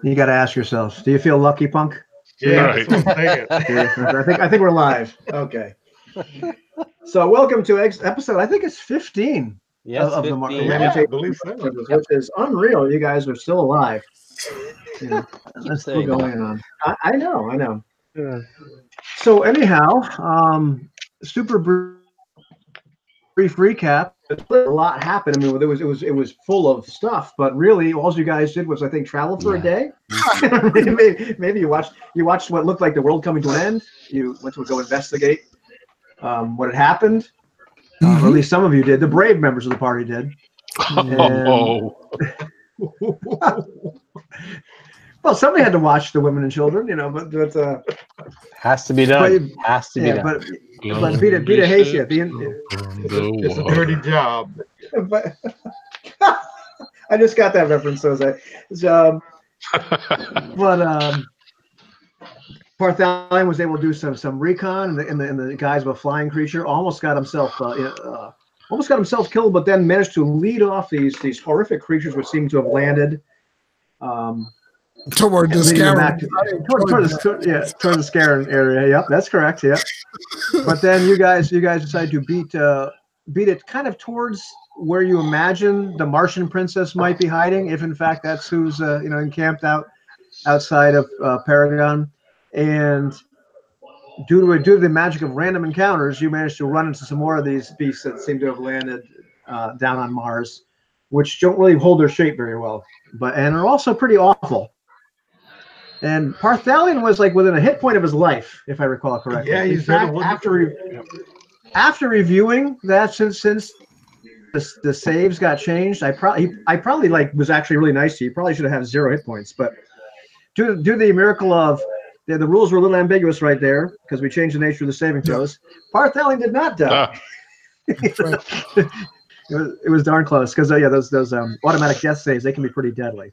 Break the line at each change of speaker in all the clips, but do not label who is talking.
You got to ask yourself, do you feel lucky, punk?
Yeah,
Right.
that's what I'm saying.
I think we're live. Okay. So welcome to episode, I think it's 15
Yes,
of the
15.
Yeah, I
Lamentations,
believe so.
which is unreal. You guys are still alive. You know,
Keep
that's still
saying
going on. I know.
Yeah.
So anyhow, super brief recap. A lot happened. I mean, it was full of stuff, but really, all you guys did was, I think, travel for a day. maybe you watched what looked like the world coming to an end. You went to go investigate what had happened, or at least some of you did. The brave members of the party did.
Oh,
Well, somebody had to watch the women and children, but
Has to be done. Has to be
yeah,
done.
but Beta Haiti at the end.
It's a dirty job.
But I just got that reference, Jose. But Parthalion was able to do some recon, and the guise of a flying creature almost got himself killed, but then managed to lead off these horrific creatures which seem to have landed
toward the Scaran.
Toward the Scaran area. Yep, that's correct. Yep. But then you guys decided to beat it kind of towards where you imagine the Martian princess might be hiding, if in fact that's who's encamped outside of Paragon. And due to the magic of random encounters, you managed to run into some more of these beasts that seem to have landed down on Mars, which don't really hold their shape very well, and are also pretty awful. And Parthalion was like within a hit point of his life, if I recall correctly.
Yeah,
in fact, after reviewing that, since the saves got changed, I probably was actually really nice to you. Probably should have had 0 hit points, but due to the miracle of the rules were a little ambiguous right there because we changed the nature of the saving throws. Parthalion did not die. It was darn close because those automatic death saves, they can be pretty deadly.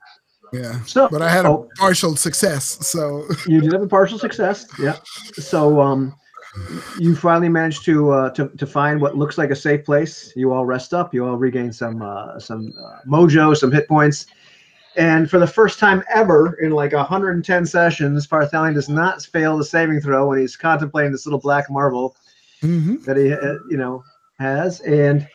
Yeah.
So,
but I had a partial success. So
you did have a partial success. Yeah. So you finally managed to find what looks like a safe place. You all rest up. You all regain some mojo, some hit points. And for the first time ever in like 110 sessions, Parthalion does not fail the saving throw when he's contemplating this little black marble that he has. And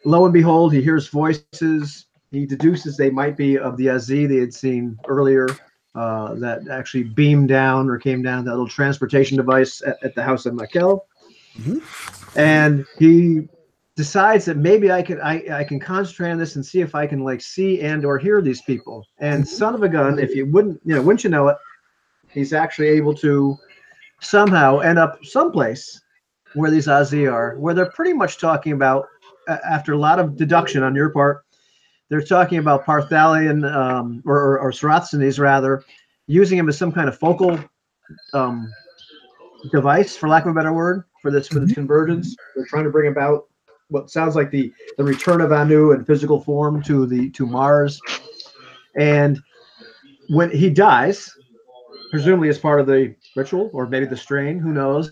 lo and behold, he hears voices. He deduces they might be of the Azi they had seen earlier that actually beamed down or came down that little transportation device at the house of Mikel. And he decides that maybe I can concentrate on this and see if I can see and or hear these people. And son of a gun, if you wouldn't you know it, he's actually able to somehow end up someplace where these Azi are, where they're pretty much talking about, after a lot of deduction on your part, they're talking about Parthalion or Sarathsanes rather, using him as some kind of focal device, for lack of a better word, for this convergence. They're trying to bring about what sounds like the return of Anu in physical form to Mars. And when he dies, presumably as part of the ritual or maybe the strain, who knows?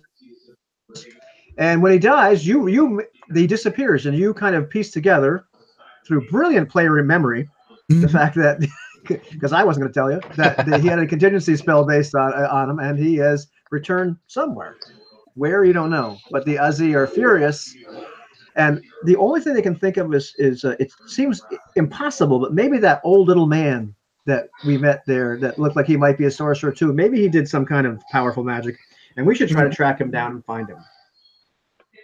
And when he dies, he disappears, and you kind of piece together through brilliant player memory the fact that, because I wasn't going to tell you, that he had a contingency spell based on him, and he has returned somewhere. Where, you don't know. But the Azi are furious, and the only thing they can think of is it seems impossible, but maybe that old little man that we met there that looked like he might be a sorcerer too, maybe he did some kind of powerful magic, and we should try to track him down and find him.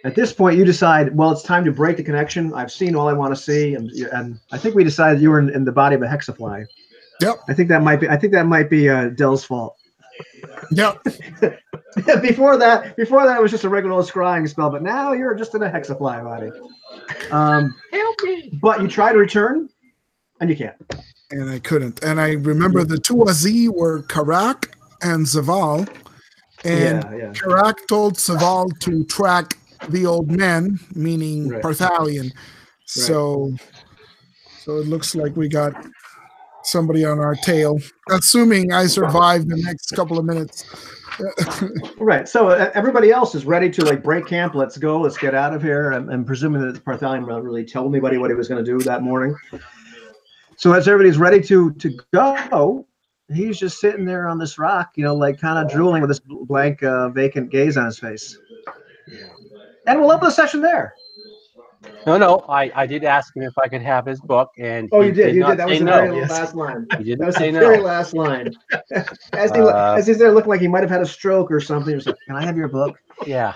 At this point, you decide, well, it's time to break the connection. I've seen all I want to see, and I think we decided you were in the body of a hexafly.
Yep.
I think that might be Dell's fault.
Yep.
Before that, it was just a regular old scrying spell, but now you're just in a hexafly body.
Help me!
But you try to return, and you can't.
And I couldn't. And I remember the two Azi were Karak and Zaval. And Karak told Zaval to track the old man, meaning Parthalion. So it looks like we got somebody on our tail, assuming I survive the next couple of minutes.
Right. So everybody else is ready to break camp. Let's go. Let's get out of here. I'm presuming that Parthalion really told anybody what he was going to do that morning. So as everybody's ready to go, he's just sitting there on this rock, like kind of drooling with this blank, vacant gaze on his face.
Yeah.
And we'll open the session there.
No. I did ask him if I could have his book, and
you did.
not
That was
say
the
no.
very last line.
He didn't
That was
say
the
no.
very last line. As he's there looking like he might have had a stroke or something. He was like, "Can I have your book?"
Yeah.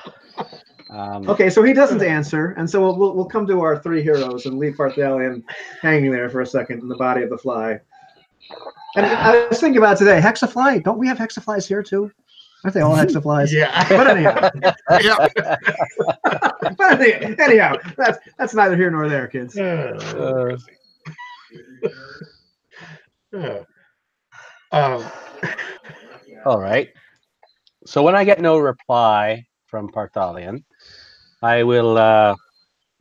Okay, so he doesn't answer, and so we'll come to our three heroes and leave Parthalion hanging there for a second in the body of the fly. And I was thinking about today, hexafly. Don't we have hexaflies here too? Aren't they all hexaflies?
Yeah.
But anyhow,
Yeah.
but anyhow, that's neither here nor there, kids.
All right. So when I get no reply from Parthalion, I will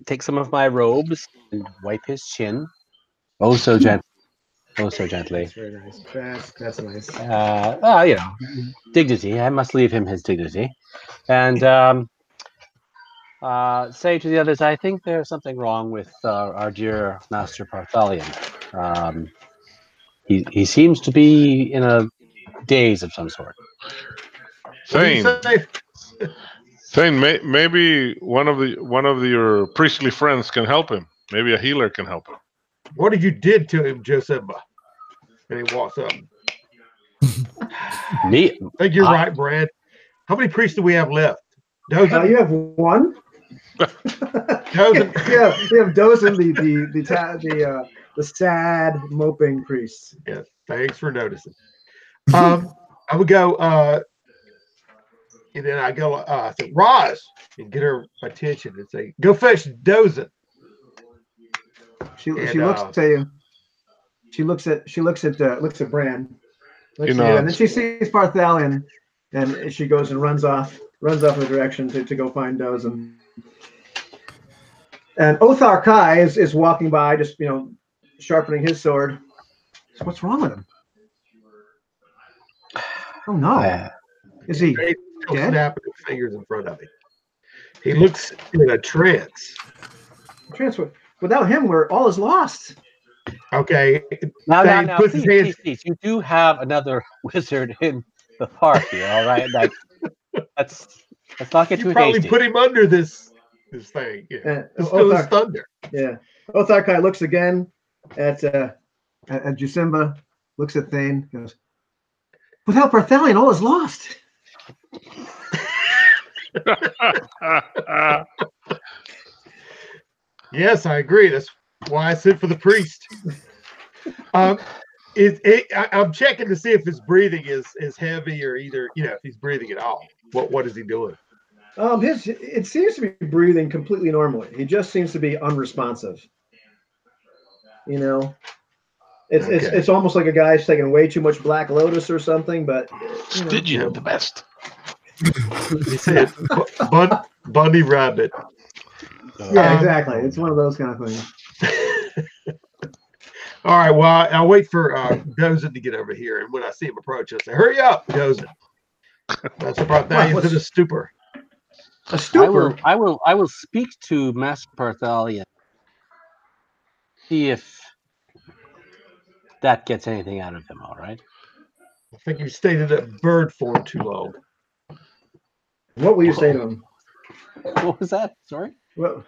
take some of my robes and wipe his chin. Oh, so gently. Oh, so gently.
That's very nice. That's nice.
Dignity. I must leave him his dignity. And say to the others, I think there's something wrong with our dear Master Parthalion. He seems to be in a daze of some sort.
Thane, maybe one of your priestly friends can help him. Maybe a healer can help him.
What did you did to him, Joseph? And he walks up.
Me?
I think you're right, Brad. How many priests do we have left? Dozen?
You have one.
Dozen.
Yeah, we have Dozen, the sad moping priest.
Yeah, thanks for noticing. I would go, and then I go, say, Roz, and get her attention and say, go fetch Dozen.
She looks at you. She looks at Bran. And then she sees Parthalion, and she goes and runs off in the direction to go find Dozen. And Othar Kai is walking by, just sharpening his sword. So what's wrong with him? Oh no! Is he dead?
Snapping his fingers in front of him. He looks in a trance.
Without him, all is lost.
Okay.
Now, please, you do have another wizard in the party, all right? Let's not get too hasty.
Probably put him under this thing. Yeah. This thunder.
Yeah. Othar Kai looks again at Jasimba, looks at Thane, goes, without Parthalion, all is lost.
Yes, I agree. That's why I said for the priest. I'm checking to see if his breathing is heavy or either, if he's breathing at all. What is he doing?
It seems to be breathing completely normally. He just seems to be unresponsive. It's almost like a guy's taking way too much Black Lotus or something. But
Stygian, the best.
He said, Bunny Rabbit.
Yeah, exactly. It's one of those kind of things.
All right. Well, I'll wait for Dozen to get over here, and when I see him approach, I'll say, "Hurry up, Dozen!" That's about that. He's in a stupor.
A stupor.
I will speak to Master Parthalion. See if that gets anything out of him. All right.
I think you stayed in that bird form too long.
What will you say to him?
What was that? Sorry.
What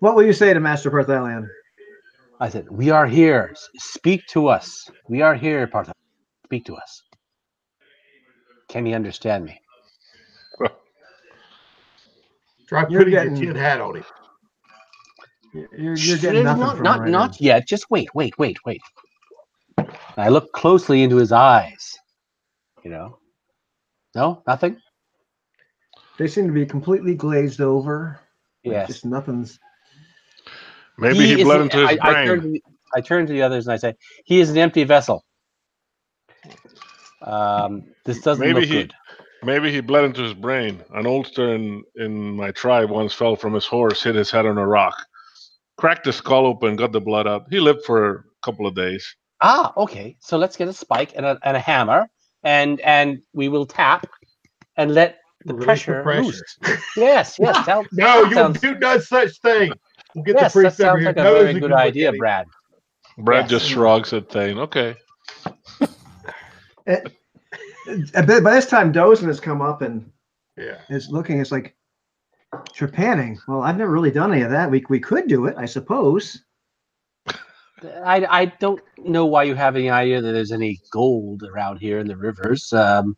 will you say to Master Parthalion?
I said, we are here. Speak to us. We are here, Parthalion. Speak to us. Can he understand me?
Try putting your tin hat on him.
You're getting nothing from him right now.
Not yet. Just wait. I look closely into his eyes. No, nothing.
They seem to be completely glazed over.
Yes.
Just nothing's.
Maybe he bled into his brain.
I turn to the others and I say, he is an empty vessel. This doesn't look good.
Maybe he bled into his brain. An oldster in my tribe once fell from his horse, hit his head on a rock, cracked his skull open, got the blood out. He lived for a couple of days.
Ah, okay. So let's get a spike and a hammer, and we will tap and let the pressure loose. Yes.
No, you do no such thing. We'll get the priest
that
over
sounds
here.
like a very good idea, Brad.
Brad just shrugs at Thane. Okay.
By this time, Dozen has come up and
Yeah.
is looking. It's like trepanning. Well, I've never really done any of that. We could do it, I suppose.
I don't know why you have any idea that there's any gold around here in the rivers.
No,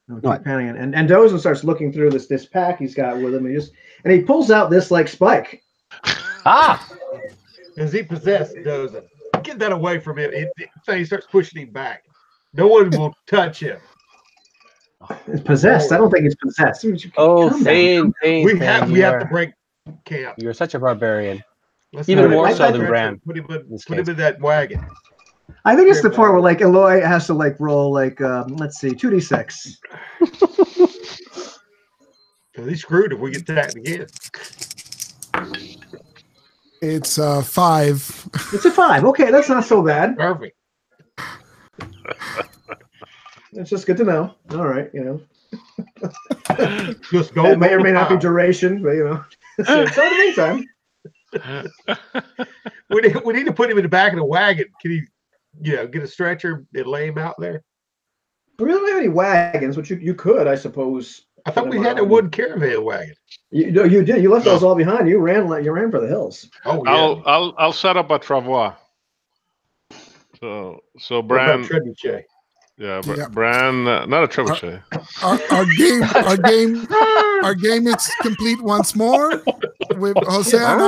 trepanning. And Dozen starts looking through this pack he's got with him, and he pulls out this like spike.
Ah!
Is he possessed, Dozen? Get that away from him. He starts pushing him back. No one will touch him.
It's possessed. I don't think it's possessed.
Oh, Thane,
We have to break camp.
You're such a barbarian.
Let's
Even
put
more
him-
so than Bran.
Put him in that wagon.
I think it's the part where like Eloy has to like roll like let's see, 2d6.
He's screwed if we get attacked again.
It's 5.
It's a 5. Okay, that's not so bad.
Perfect.
It's just good to know. All right,
Just go.
That may or may not be duration, but So in the meantime.
we need to put him in the back of the wagon. Can he, get a stretcher and lay him out there?
We don't have any wagons, which you could, I suppose.
I thought we had a wooden caravan wagon.
You did. You left those all behind. You ran for the hills.
Oh yeah.
I'll set up a travois. So
What
Bran.
about trebuchet?
Yeah,
Yeah.
Bran. Not a trebuchet.
Our game is complete once more. With Jose and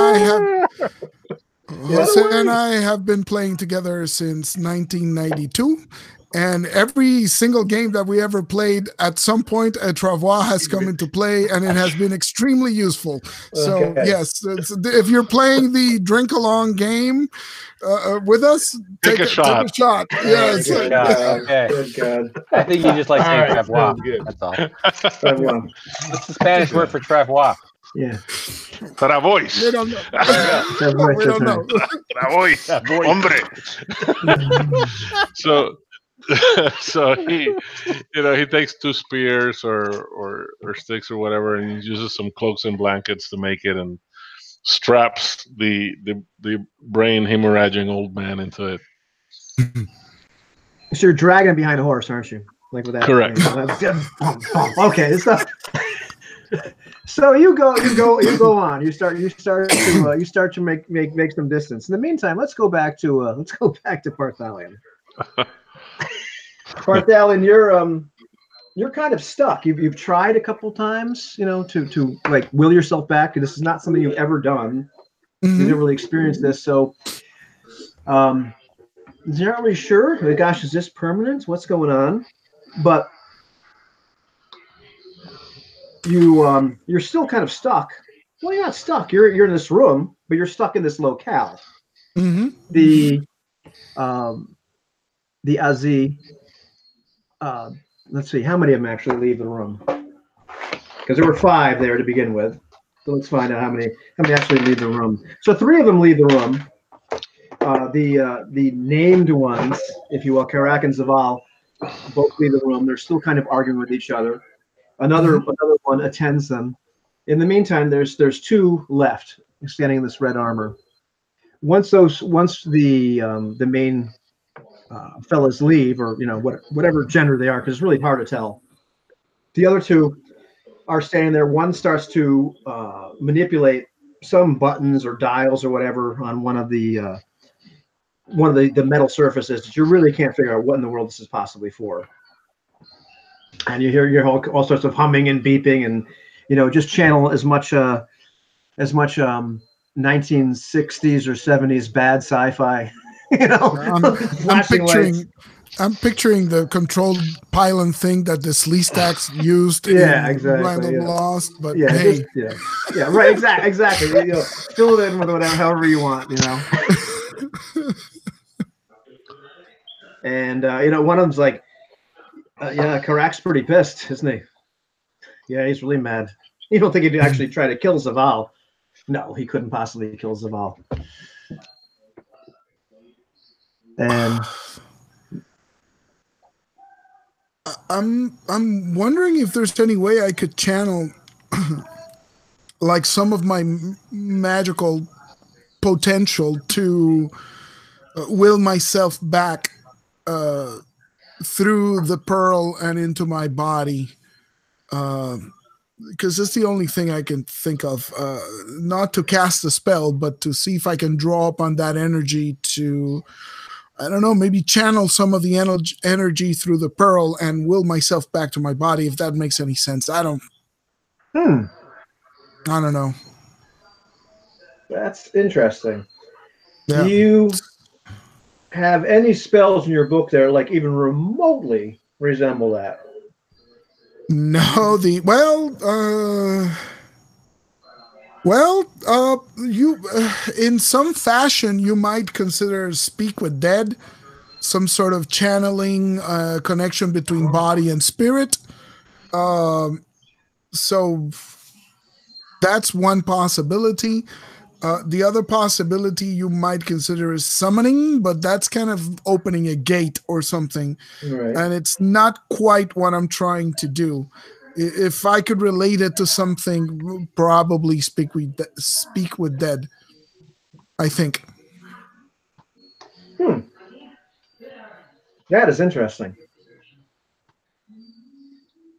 I have been playing together since 1992. And every single game that we ever played, at some point, a travois has come into play, and it has been extremely useful. So,
Okay.
yes, if you're playing the drink-along game with us,
Take a shot.
Take a shot. Yes.
Good God. Okay.
Good God.
I think you just like saying
All right,
travois.
sounds good.
That's all.
Travois.
What's the Spanish word for travois?
Yeah.
Travois.
We don't know.
Travois,
We don't know.
Travois. Hombre. So he, he takes 2 spears or sticks or whatever, and he uses some cloaks and blankets to make it, and straps the brain hemorrhaging old man into it.
So you're dragging him behind a horse, aren't you? Like with that.
Correct.
Okay, it's not. So you go on. You start to make some distance. In the meantime, let's go back to Parthalion. Parthalion, you're kind of stuck. You've tried a couple times, to like will yourself back. This is not something you've ever done.
Mhm.
You've never really experienced this, so you're not really sure. Like, gosh, is this permanent? What's going on? But you're still kind of stuck. Well, you're not stuck. You're in this room, but you're stuck in this locale.
Mhm.
The Azi. Let's see, how many of them actually leave the room? Because there were 5 there to begin with. So let's find out how many actually leave the room. So 3 of them leave the room. The named ones, if you will, Karak and Zaval, both leave the room. They're still kind of arguing with each other. Another one attends them. In the meantime, there's 2 left standing in this red armor. Once the main fellas leave, or whatever gender they are, because it's really hard to tell. The other 2 are standing there. One starts to manipulate some buttons or dials or whatever on one of the metal surfaces that you really can't figure out what in the world this is possibly for. And you hear all sorts of humming and beeping, and just channel as much 1960s or 70s bad sci-fi.
I'm picturing the controlled pylon thing that the Sleestacks used in Random Lost, but hey.
Right, exactly. Fill it in with whatever, however you want, And one of them's like, Karak's pretty pissed, isn't he? Yeah, he's really mad. You don't think he'd actually try to kill Zaval? No, he couldn't possibly kill Zaval. And
I'm wondering if there's any way I could channel like some of my magical potential to will myself back through the pearl and into my body, because it's the only thing I can think of. Not to cast a spell, but to see if I can draw upon that energy to, I don't know, maybe channel some of the energy through the pearl and will myself back to my body, if that makes any sense. I don't know.
That's interesting.
Yeah.
Do you have any spells in your book that are like even remotely resemble that?
No, you in some fashion you might consider speak with dead, some sort of channeling connection between body and spirit. So that's one possibility. The other possibility you might consider is summoning, but that's kind of opening a gate or something.
Right.
And it's not quite what I'm trying to do. If I could relate it to something, probably speak with dead, I think.
That is interesting.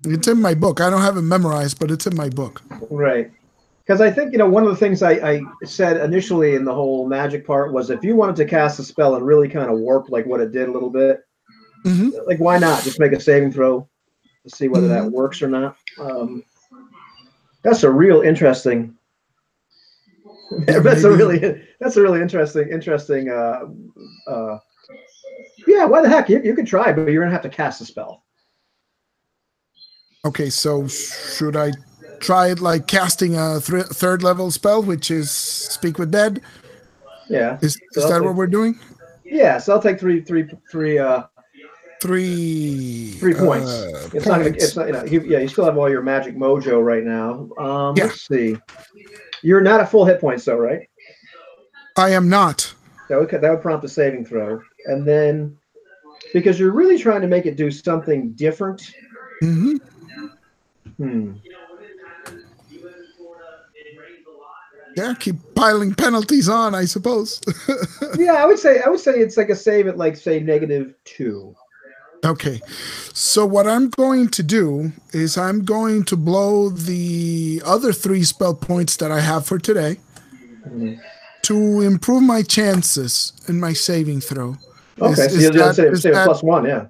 It's in my book. I don't have it memorized, but it's in my book.
Right. Because I think, one of the things I said initially in the whole magic part was if you wanted to cast a spell and really kind of warp like what it did a little bit, like why not just make a saving throw to see whether that works or not? That's a real interesting. That's a really interesting. Yeah, why the heck? You could try, but you're gonna have to cast a spell.
Okay, so should I try it like casting a third level spell, which is Speak with Dead?
Yeah.
Is that what we're doing?
Yeah, so I'll take three points. It's not gonna. It's not. You still have all your magic mojo right now. Let's see. You're not at full hit points, though, right?
I am not.
That would prompt a saving throw, and then because you're really trying to make it do something different.
Yeah, keep piling penalties on, I suppose.
Yeah, I would say it's like a save at like say -2.
Okay, so what I'm going to do is I'm going to blow the other 3 spell points that I have for today to improve my chances in my saving throw.
Okay, so you'll save +1, yeah.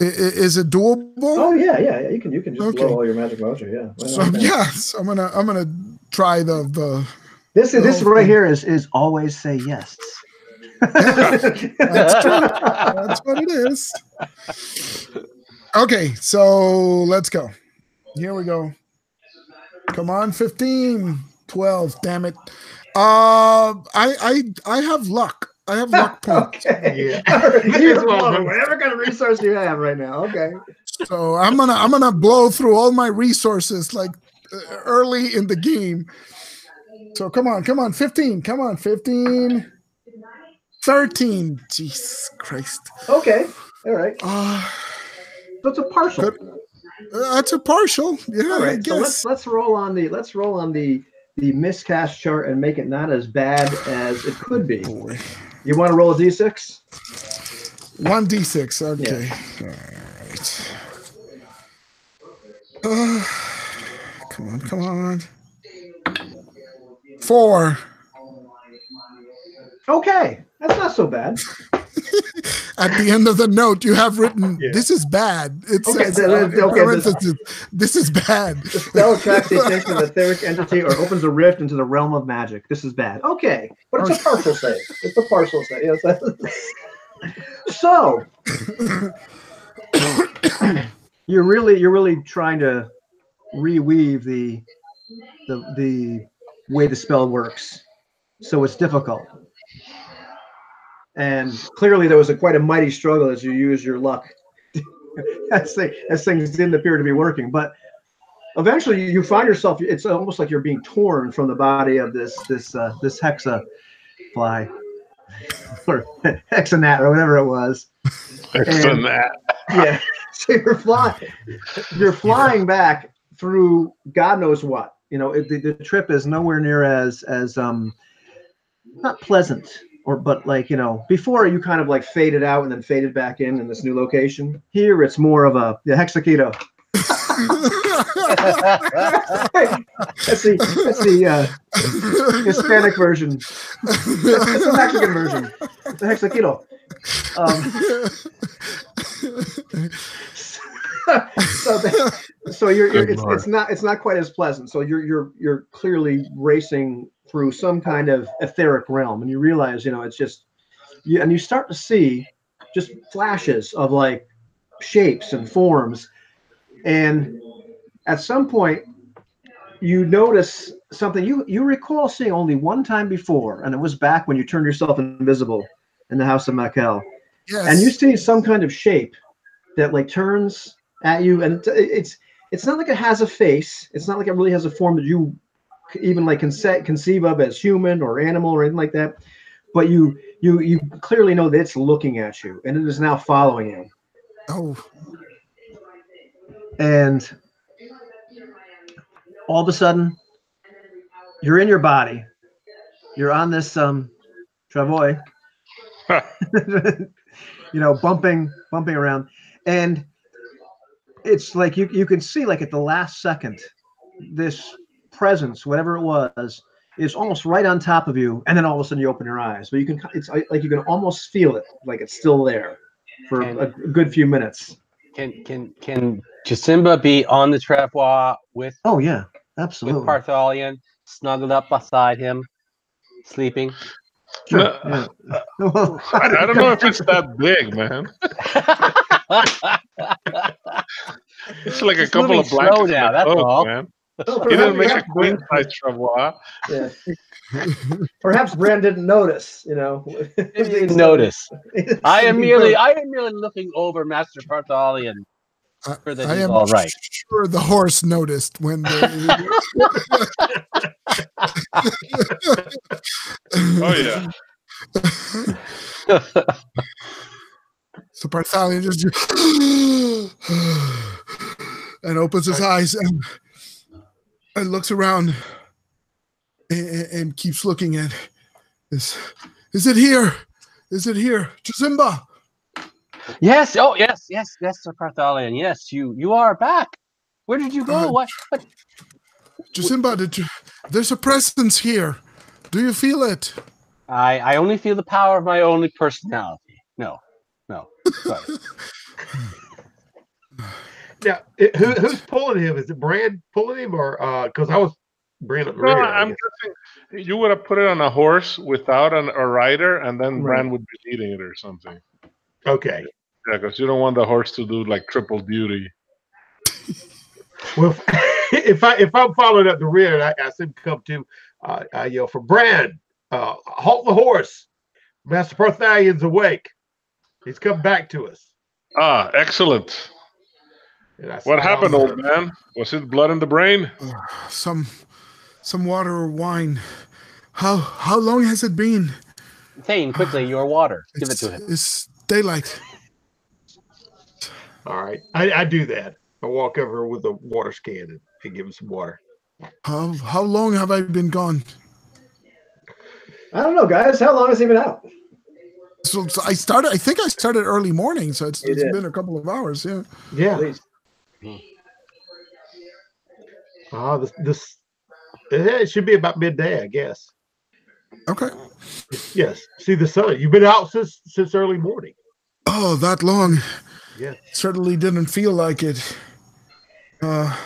Is it doable?
Oh yeah. You can just blow all your magic mojo, yeah.
So I'm gonna try the.
This right here is always say yes.
Yeah, that's true. That's what it is. Okay, so let's go. Here we go. Come on, 15, 12. Damn it. I have luck. I have luck points.
Okay. Yeah. Whatever kind of resource you have right now. Okay.
So I'm gonna blow through all my resources like early in the game. So come on, 15. Come on, 15. 13. Jesus Christ.
Okay. All right. So it's a partial.
That's a partial. Yeah.
All right.
I guess.
So let's roll on the miscast chart and make it not as bad as it could be.
Boy.
You want to roll a d6?
1d6. Okay.
Yeah.
All right. Come on. 4.
Okay. That's not so bad.
At the end of the note, you have written, "This is bad." It says, "This is bad."
The spell attracts the attention of the etheric entity or opens a rift into the realm of magic. This is bad. Okay, but it's a partial save. It's a partial save. Yes. So you're really trying to reweave the way the spell works. So it's difficult. And clearly there was quite a mighty struggle as you use your luck as things didn't appear to be working. But eventually you find yourself, it's almost like you're being torn from the body of this hexa fly or hexanat or whatever it was.
Hexanat.
Yeah. So you're flying back through God knows what. The trip is nowhere near as not pleasant but like, before you kind of like faded out and then faded back in this new location. Here it's more of a hexaketo. That's the Hispanic version. It's the Mexican version. It's a hexaketo. So it's not quite as pleasant. So you're clearly racing through some kind of etheric realm, and you realize it's just and you start to see just flashes of like shapes and forms, and at some point you notice something you recall seeing only one time before, and it was back when you turned yourself invisible in the House of Makel. Yes. And you see some kind of shape that like turns at you, and it's not like it has a face. It's not like it really has a form that you even like conceive of as human or animal or anything like that. But you clearly know that it's looking at you, and it is now following you.
Oh.
And all of a sudden, you're in your body. You're on this travois, bumping around, and it's like you can see like at the last second, this presence, whatever it was, is almost right on top of you, and then all of a sudden you open your eyes. But it's like you can almost feel it, like it's still there for a good few minutes.
Can Jasimba be on the travois with?
Oh yeah, absolutely.
With Parthalion snuggled up beside him, sleeping.
Sure.
No,
yeah.
I don't know if it's that big, man. It's like a couple of blankets
now, that's all.
Man. He didn't make a queen size travois.
Yeah. Perhaps Bran didn't notice,
Didn't notice. I am merely looking over Master Parthalion.
I am all right. Sure the horse noticed when the
Oh yeah.
So Parthalion just and opens his eyes and looks around and keeps looking at this. Is it here? Is it here? Jasimba!
Yes. Oh, yes, Sir Parthalion. Yes, you are back. Where did you go? What?
Jasimba, there's a presence here. Do you feel it?
I only feel the power of my only personality. No. Sorry.
Now, who's pulling him? Is it Bran pulling him, or because I was Bran up the rear?
I'm guessing you would have put it on a horse without a rider, and then Bran would be leading it or something.
Okay.
Yeah, because you don't want the horse to do like triple duty.
Well, if I'm following up the rear and I see him come to, I yell for Bran, halt the horse. Master Parthalion's awake. He's come back to us.
Ah, excellent. What happened, old man? Was it blood in the brain?
Some water or wine. How long has it been?
Thane, quickly, your water. Give it to him.
It's daylight.
All right. I do that. I walk over with a water scan and give him some water.
How long have I been gone?
I don't know, guys. How long has he been out?
So I think I started early morning, so it's been a couple of hours. Yeah.
Yeah. It should be about midday, I guess.
Okay.
Yes. See the sun. You've been out since early morning.
Oh, that long.
Yeah.
Certainly didn't feel like it.
I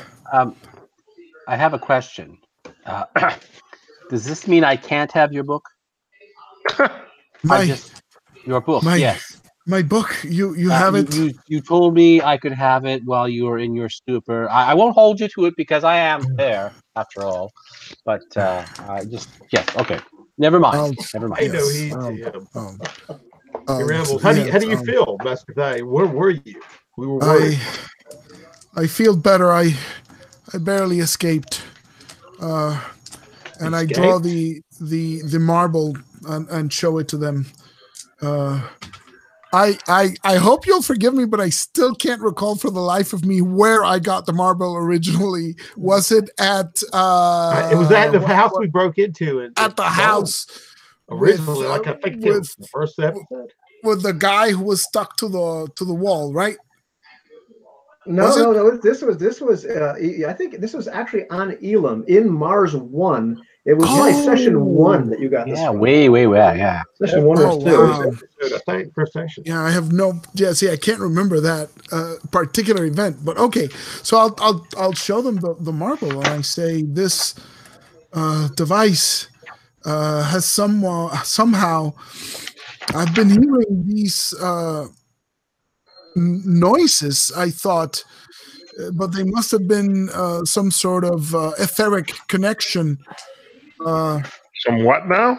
have a question. Does this mean I can't have your book? Your book, yes.
My book, you have it?
You told me I could have it while you were in your stupor. I won't hold you to it because I am there, after all. But yes, okay. Never mind. Never mind.
I know he rambles. How do you feel, Master Guy? Where were you? We were worried.
I feel better. I barely escaped. And I draw the marble and show it to them. I hope you'll forgive me, but I still can't recall for the life of me where I got the marble originally. Was it at?
It was at the house we broke into.
At the house
originally, like I think it was the first episode.
With the guy who was stuck to the wall, right?
No. This was. I think this was actually on Elam in Mars 1. It was probably session 1 that you got this.
Yeah, way, yeah.
Session 1 or 2.
Wow.
I think first session.
Yeah, I have no. Yeah, see, I can't remember that particular event, but okay. So I'll show them the marble, and I say this device has somehow. I've been hearing these noises, I thought, but they must have been some sort of etheric connection.
Some what now?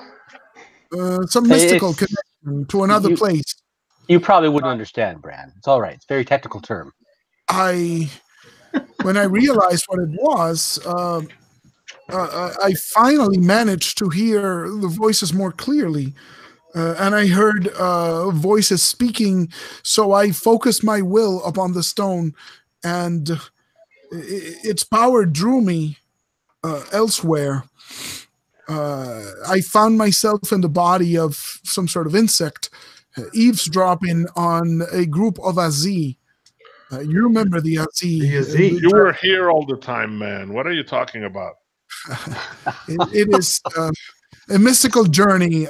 Some mystical connection to another place.
You probably wouldn't understand, Bran. It's all right. It's a very technical term.
When I realized what it was, I finally managed to hear the voices more clearly. And I heard voices speaking, so I focused my will upon the stone, and its power drew me elsewhere. I found myself in the body of some sort of insect, eavesdropping on a group of Azi. You remember the Azi?
The Azi.
You were here all the time, man. What are you talking about?
It is a mystical journey.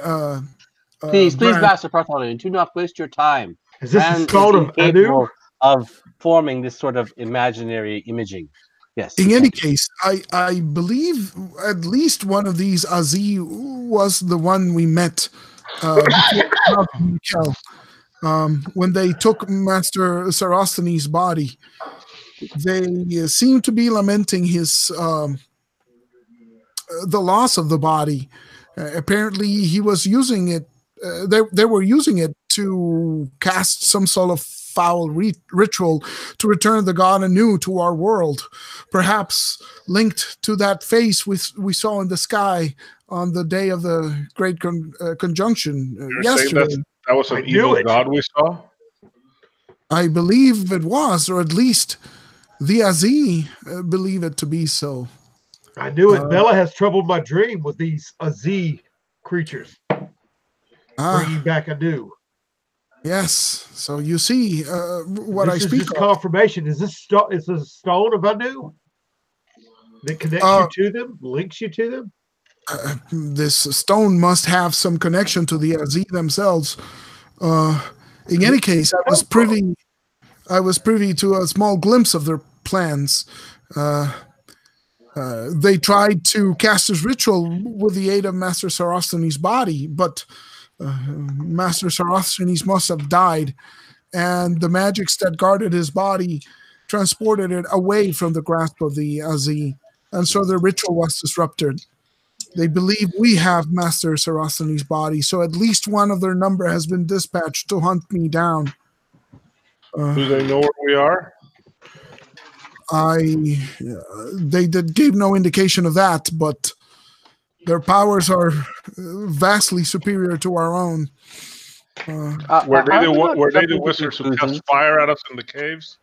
Please, Master Bartholomew, do not waste your time.
Is this a stone of Anu?
Of forming this sort of imaginary imaging. Yes.
In any case, I believe at least one of these Azi was the one we met when they took Master Sarosthenes' body. They seemed to be lamenting his the loss of the body. Apparently, he was using it. They were using it to cast some sort of foul ritual to return the god Anu to our world, perhaps linked to that face we saw in the sky on the day of the great conjunction yesterday.
That was an evil god we saw?
I believe it was, or at least the Azi believe it to be so.
I knew it. Bella has troubled my dream with these Azi creatures. Bringing back Anu.
Yes. So you see what
this
I
is
speak
just
of.
confirmation. Is this is a stone of Anu that connects you to them, links you to them?
This stone must have some connection to the Azi themselves. In any case, I was privy to a small glimpse of their plans. They tried to cast this ritual with the aid of Master Sarosthenes' body, but Master Sarosthenes must have died, and the magics that guarded his body transported it away from the grasp of the Azi, and so the ritual was disrupted. They believe we have Master Sarosthenes' body, so at least one of their number has been dispatched to hunt me down.
Do they know where we are?
They gave no indication of that, but their powers are vastly superior to our own.
Were they the wizards who cast fire at us in the caves?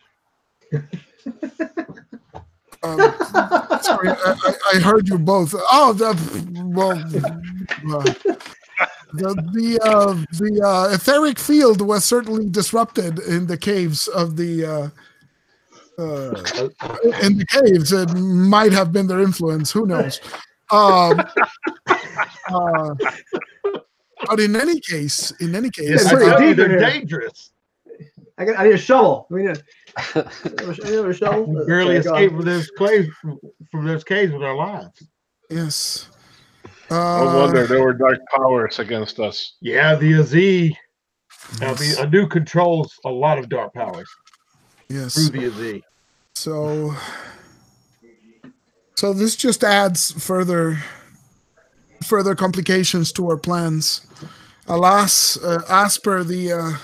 Sorry, I heard you both. Oh, the etheric field was certainly disrupted in the caves of the. In the caves, it might have been their influence. Who knows? But in any case,
it's pretty deep.
They're dangerous.
I need a shovel. We need a shovel.
We barely escaped from those caves with our lives.
Yes.
No wonder there were dark powers against us.
Yeah, the Azi. I mean, Anu controls a lot of dark powers.
Yes.
Through the Azi.
So this just adds further complications to our plans. Alas, Asper, the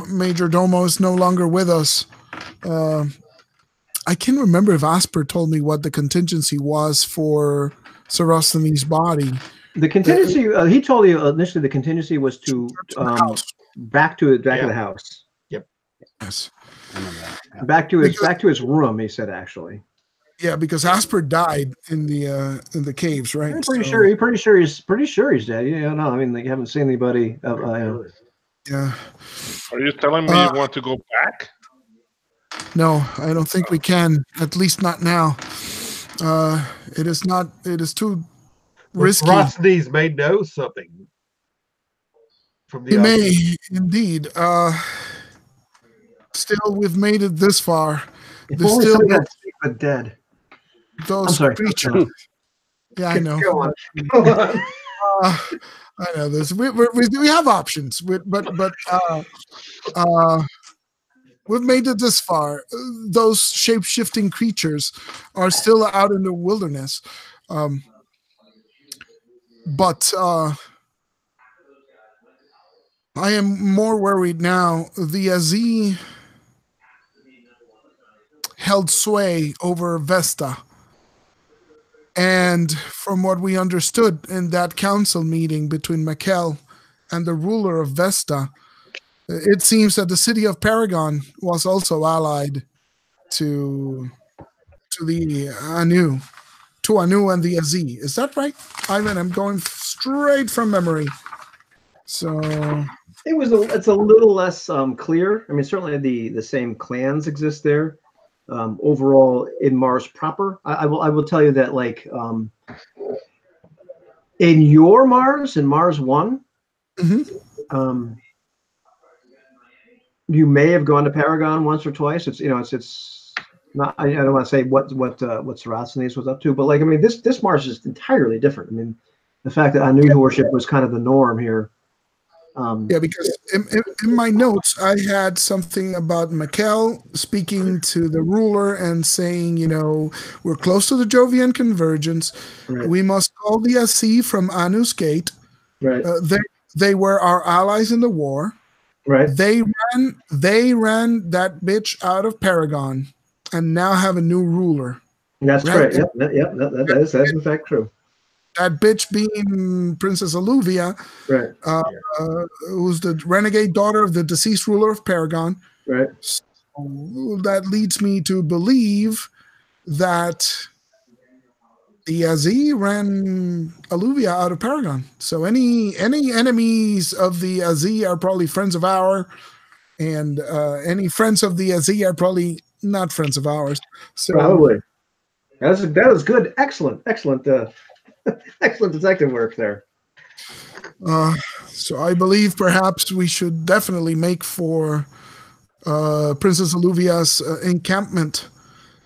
major domo, is no longer with us. I can't remember if Asper told me what the contingency was for Sarosthenes' body.
The contingency, he told you initially the contingency was to back to the house.
Yep.
Yes.
Back to his room, he said, actually.
Yeah, because Asper died in the caves, right?
I'm pretty sure. He's pretty sure he's dead. Yeah, no, I mean, you haven't seen anybody.
Yeah.
Are you telling me you want to go back?
No, I don't think we can. At least not now. It is not. It is too risky.
Rosnes may know something from the.
He may indeed. Still, we've made it this far.
If only somebody got sick but dead.
Those creatures. Yeah, I know.
Go on.
I know this. We have options, but we've made it this far. Those shape-shifting creatures are still out in the wilderness, but I am more worried now. The Azee held sway over Vesta. And from what we understood in that council meeting between Mikkel and the ruler of Vesta, it seems that the city of Paragon was also allied to the Anu, and the Azee. Is that right, Ivan? I'm going straight from memory. So
it's a little less clear. I mean, certainly the same clans exist there. Overall, in Mars proper, I will tell you that, like, in your Mars, in Mars 1, you may have gone to Paragon once or twice. It's not. I don't want to say what Saracens was up to, but, like, I mean, this Mars is entirely different. I mean, the fact that Anu worship was kind of the norm here.
Yeah, because in my notes, I had something about Mikkel speaking to the ruler and saying, we're close to the Jovian convergence. Right. We must call the Azee from Anu's gate.
Right.
They were our allies in the war.
Right.
They ran that bitch out of Paragon and now have a new ruler.
That's right. Yep. That is in fact true.
That bitch being Princess Alluvia,
right?
Who's the renegade daughter of the deceased ruler of Paragon,
right?
So that leads me to believe that the Azee ran Alluvia out of Paragon. So any enemies of the Azee are probably friends of ours, and any friends of the Azee are probably not friends of ours. So
probably that is good. Excellent. Excellent detective work there.
So I believe perhaps we should definitely make for Princess Alluvia's encampment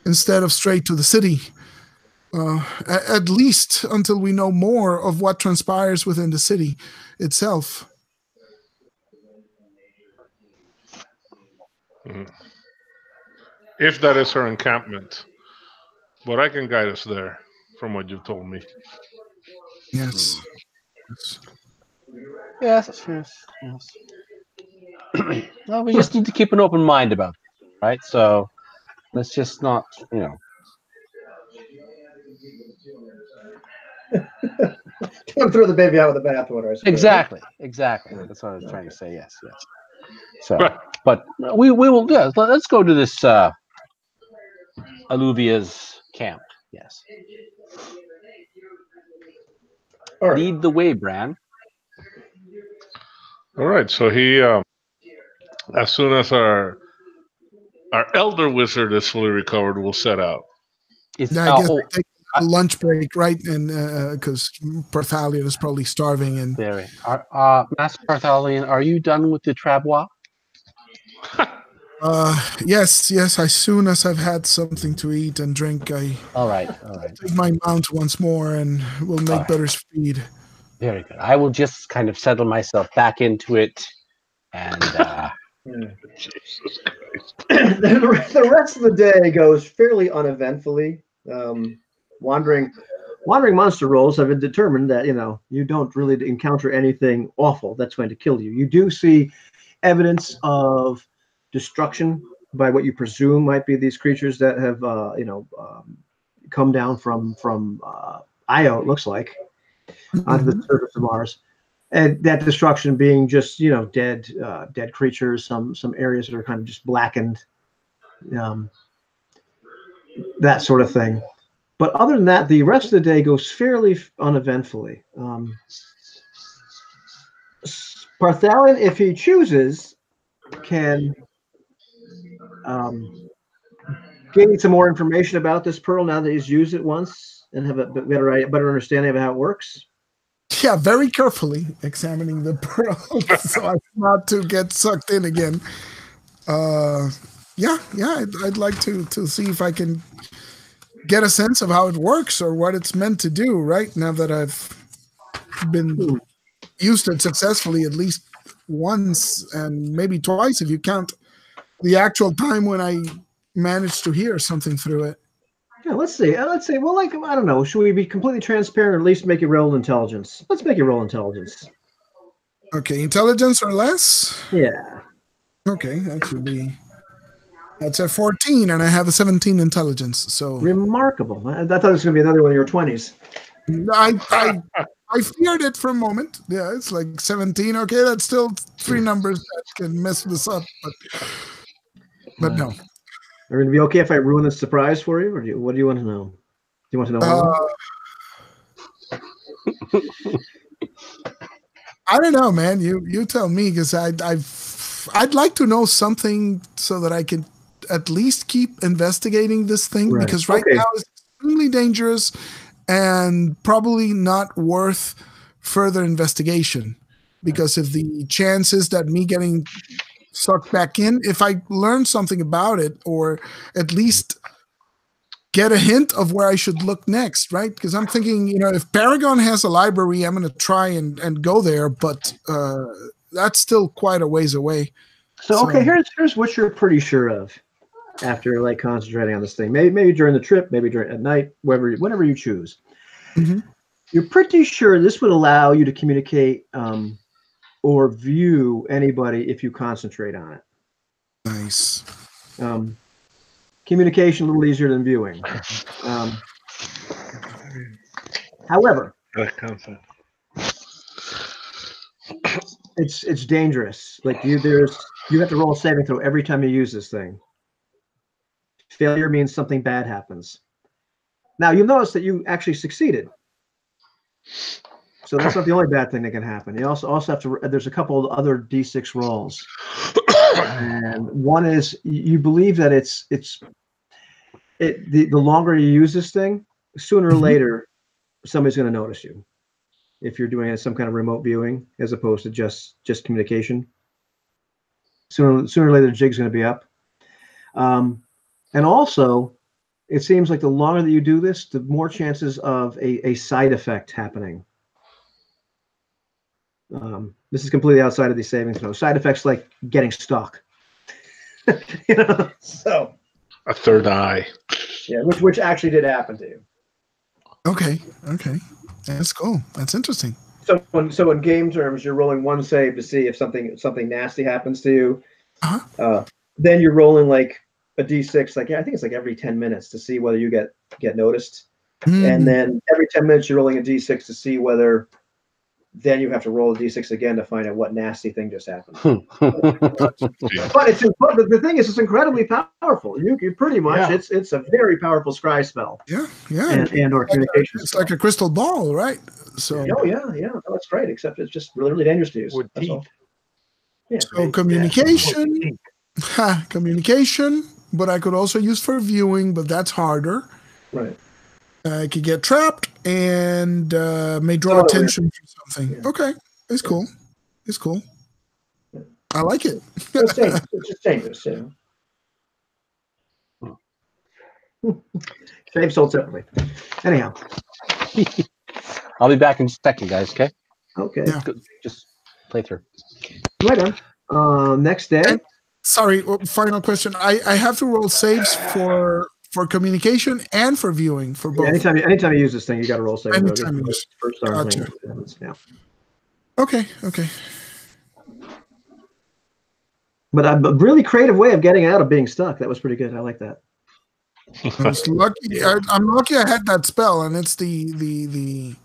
instead of straight to the city. At least until we know more of what transpires within the city itself.
If that is her encampment. But I can guide us there from what you've told me.
Yes.
Yes. Well, we just need to keep an open mind about it, right? So let's just not,
Don't throw the baby out with the bathwater.
Exactly. That's what I was trying to say. Yes. So, but we will. Yeah, let's go to this Alluvia's camp. Yes. All right. Lead the way, Bran.
All right. So he, as soon as our elder wizard is fully recovered, we'll set out.
I guess take a lunch break, right? And because Parthalion is probably starving. And
Master Parthalion, are you done with the travois?
Yes. As soon as I've had something to eat and drink,
all right.
Take my mount once more, and we'll make better speed.
Very good. I will just kind of settle myself back into it, and
Jesus Christ. The rest of the day goes fairly uneventfully. Wandering monster rolls have been determined that you don't really encounter anything awful that's going to kill you. You do see evidence of destruction by what you presume might be these creatures that have come down from Io, it looks like, onto the surface of Mars, and that destruction being just dead creatures, some areas that are kind of just blackened. that sort of thing. But other than that, the rest of the day goes fairly uneventfully. Parthalion, if he chooses, can gain some more information about this pearl now that he's used it once and have a better understanding of how it works.
Yeah, very carefully examining the pearl so as not to get sucked in again. I'd like to see if I can get a sense of how it works or what it's meant to do, right? Now that I've been used it successfully at least once and maybe twice if you count the actual time when I managed to hear something through it.
Yeah, let's see. Well, like, I don't know. Should we be completely transparent or at least make it roll intelligence? Let's make it roll intelligence.
Okay, intelligence or less?
Yeah.
Okay, that's a 14, and I have a 17 intelligence. So
remarkable. I thought it was going to be another one of your 20s.
I feared it for a moment. Yeah, it's like 17. Okay, that's still 3 numbers that can mess this up, but no.
Are we going to be okay if I ruin the surprise for you, or what do you want to know? Do you want to know?
I don't know, man. You tell me, because I'd like to know something so that I can at least keep investigating this thing, because right now it's extremely dangerous and probably not worth further investigation. Because if the chances that me getting sucked back in, if I learn something about it, or at least get a hint of where I should look next, right? Because I'm thinking, if Paragon has a library, I'm going to try and go there, but that's still quite a ways away.
So okay, here's what you're pretty sure of after like concentrating on this thing. Maybe during the trip, maybe at night, whenever you choose.
Mm-hmm.
You're pretty sure this would allow you to communicate or view anybody if you concentrate on it.
Nice.
Communication a little easier than viewing. However, it's dangerous. Like you have to roll a saving throw every time you use this thing. Failure means something bad happens. Now you'll notice that you actually succeeded. So that's not the only bad thing that can happen. You also have to. There's a couple of other D6 rolls, and one is you believe that the longer you use this thing, sooner or later, somebody's going to notice you. If you're doing some kind of remote viewing as opposed to just communication, sooner or later the jig's going to be up. And also, it seems like the longer that you do this, the more chances of a side effect happening. This is completely outside of these savings throws. Side effects like getting stuck. So
a third eye.
Yeah, which actually did happen to you.
Okay. That's cool. That's interesting.
So in game terms, you're rolling one save to see if something nasty happens to you.
Uh-huh.
Then you're rolling like a d6, I think it's like every 10 minutes to see whether you get noticed. And then every 10 minutes you're rolling a d6 to see whether then you have to roll a d6 again to find out what nasty thing just happened. But the thing is, it's incredibly powerful. You pretty much it's a very powerful scry spell.
Yeah.
And or communication.
It's like a crystal ball, right? So.
Oh yeah. No, that's great. Except it's just really, really dangerous to use. That's all. Yeah.
So communication. Communication, but I could also use for viewing, but that's harder.
Right.
I could get trapped and may draw attention to something. Yeah. Okay, it's cool. I like it.
It's just dangerous, Save sold separately. Anyhow.
I'll be back in a second, guys, okay?
Okay.
Yeah.
Just play through.
Right on. Next day.
Sorry, final question. I have to roll saves for communication and for viewing for both.
Yeah, anytime you use this thing, you got to roll saves.
Anytime you use
first
gotcha.
Yeah.
Okay.
But a really creative way of getting out of being stuck. That was pretty good. I like that.
I was lucky. I'm lucky I had that spell, and it's the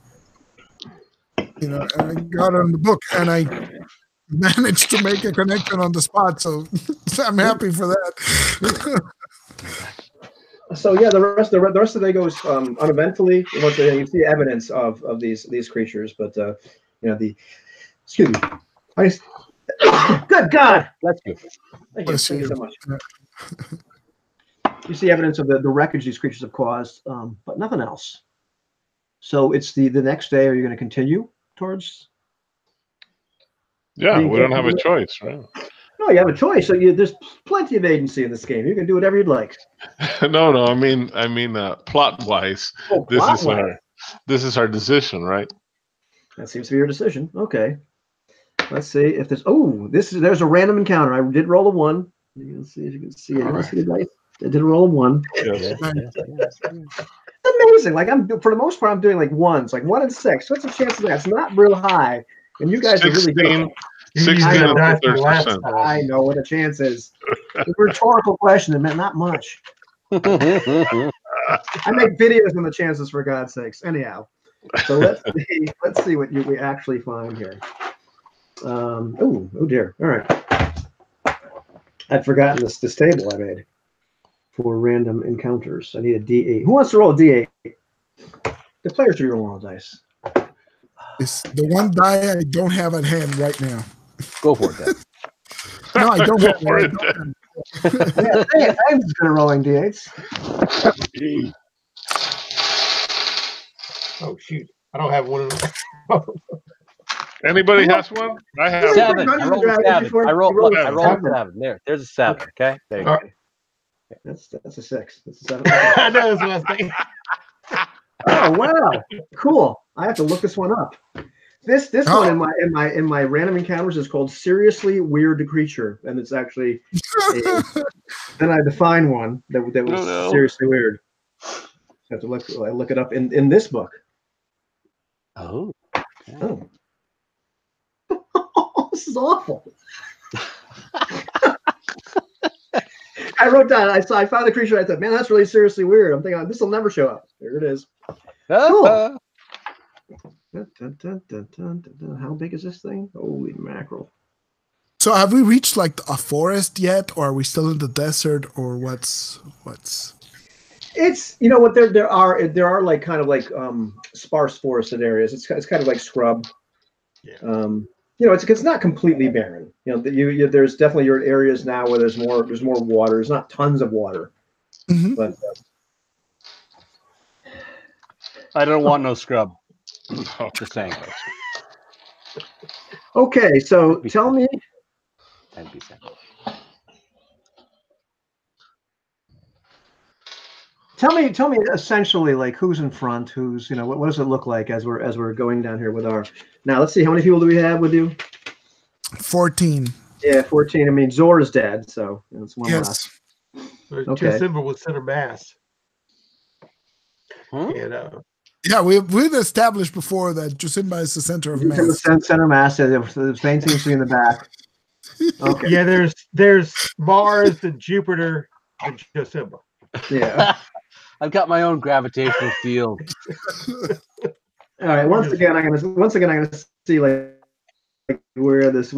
I got it in the book, and I managed to make a connection on the spot, so I'm happy for that.
So yeah, the rest of the day goes uneventfully. Once you see evidence of these creatures, but you know excuse me. Good God!
That's good.
Thank you so
you.
much. You see evidence of the wreckage these creatures have caused, but nothing else. So it's the next day. Are you going to continue towards?
Yeah, we don't have a choice, right?
No, you have a choice. So there's plenty of agency in this game. You can do whatever you'd like.
No. I mean, plot wise, this is our decision, right?
That seems to be your decision. Okay. Let's see if there's. Oh, there's a random encounter. I did roll a 1. You can see if you can see it. You see the dice? I did roll a 1.
Yes.
Amazing. Like for the most part, I'm doing like 1s, like 1 and 6. What's the chance of that? It's not real high, and you guys are really good.
16
I know,
30%.
I know what the chance is. It's a rhetorical question. It meant not much. I make videos on the chances, for God's sakes. Anyhow, so let's see what we actually find here. Oh dear. All right. I'd forgotten this table I made for random encounters. I need a D8. Who wants to roll a D8? The players should be rolling all dice.
It's the one die I don't have at hand right now.
Go for it, then.
No, I don't have
it. Yeah, I'm just going to rolling D8s.
Oh, shoot. I don't have one of them.
Anybody has one? I have
7. I rolled a 7. I rolled a 7. There's a 7. Okay. There you go.
That's a 6. That's a 7.
I know that's what I was thinking.
Oh wow, cool! I have to look this one up. This one in my random encounters is called Seriously Weird Creature, and it's actually then I define one that was seriously weird. I have to look it up in this book.
Oh.
Oh. This is awful. I wrote down. I found the creature. I thought, man, that's really seriously weird. I'm thinking this will never show up. There it is. Cool. How big is this thing? Holy mackerel!
So, have we reached like a forest yet, or are we still in the desert, or what's?
It's what there are like kind of like sparse forested areas. It's kind of like scrub. Yeah. It's not completely barren. There's definitely your areas now where there's more water. There's not tons of water, but
I don't want no scrub. Just saying.
Okay, so tell me.
10%.
Tell me essentially like who's in front, who's what does it look like as we're going down here with our. Now let's see, how many people do we have with you?
14.
Yeah, 14. I mean, Zor is dead, so it's one less.
Okay. Jasimba was center mass. And
yeah, we've established before that Jasimba is the center of mass.
Center mass. The Spain seems to be in the back. Okay.
Yeah, there's Mars and Jupiter and Jasimba.
Yeah.
I've got my own gravitational field.
All right. Once again, I'm gonna see like where this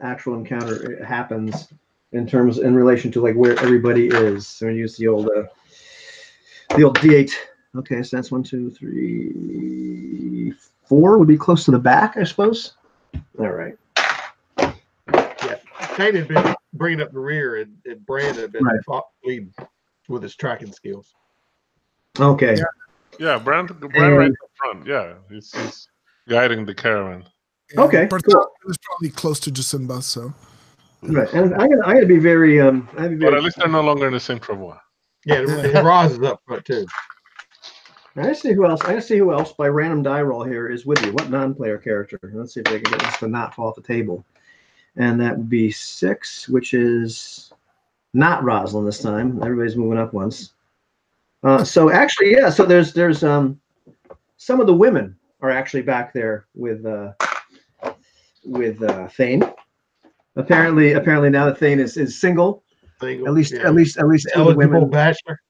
actual encounter happens in relation to like where everybody is. So we use the old D8. Okay, so that's 1, 2, 3, 4 would be close to the back, I suppose. All right.
Yeah, Kane had been bringing up the rear, and Brandon had been leading with his tracking skills.
Okay.
Yeah, Brandon right in front. Yeah, he's guiding the caravan.
Yeah,
okay.
Cool. Is probably close to Jasimba, so.
Right, and I'm gonna be very
But at least they're no longer in the Saint-Travois.
Yeah, Roz is up front too.
I see who else. Who else by random die roll here is with you. What non-player character? Let's see if they can get this to not fall off the table. And that would be 6, which is not Rosalind this time. Everybody's moving up once. So actually, yeah. So there's some of the women are actually back there with Thane. Apparently now that Thane is single. At least 2 of the women.
Bachelor.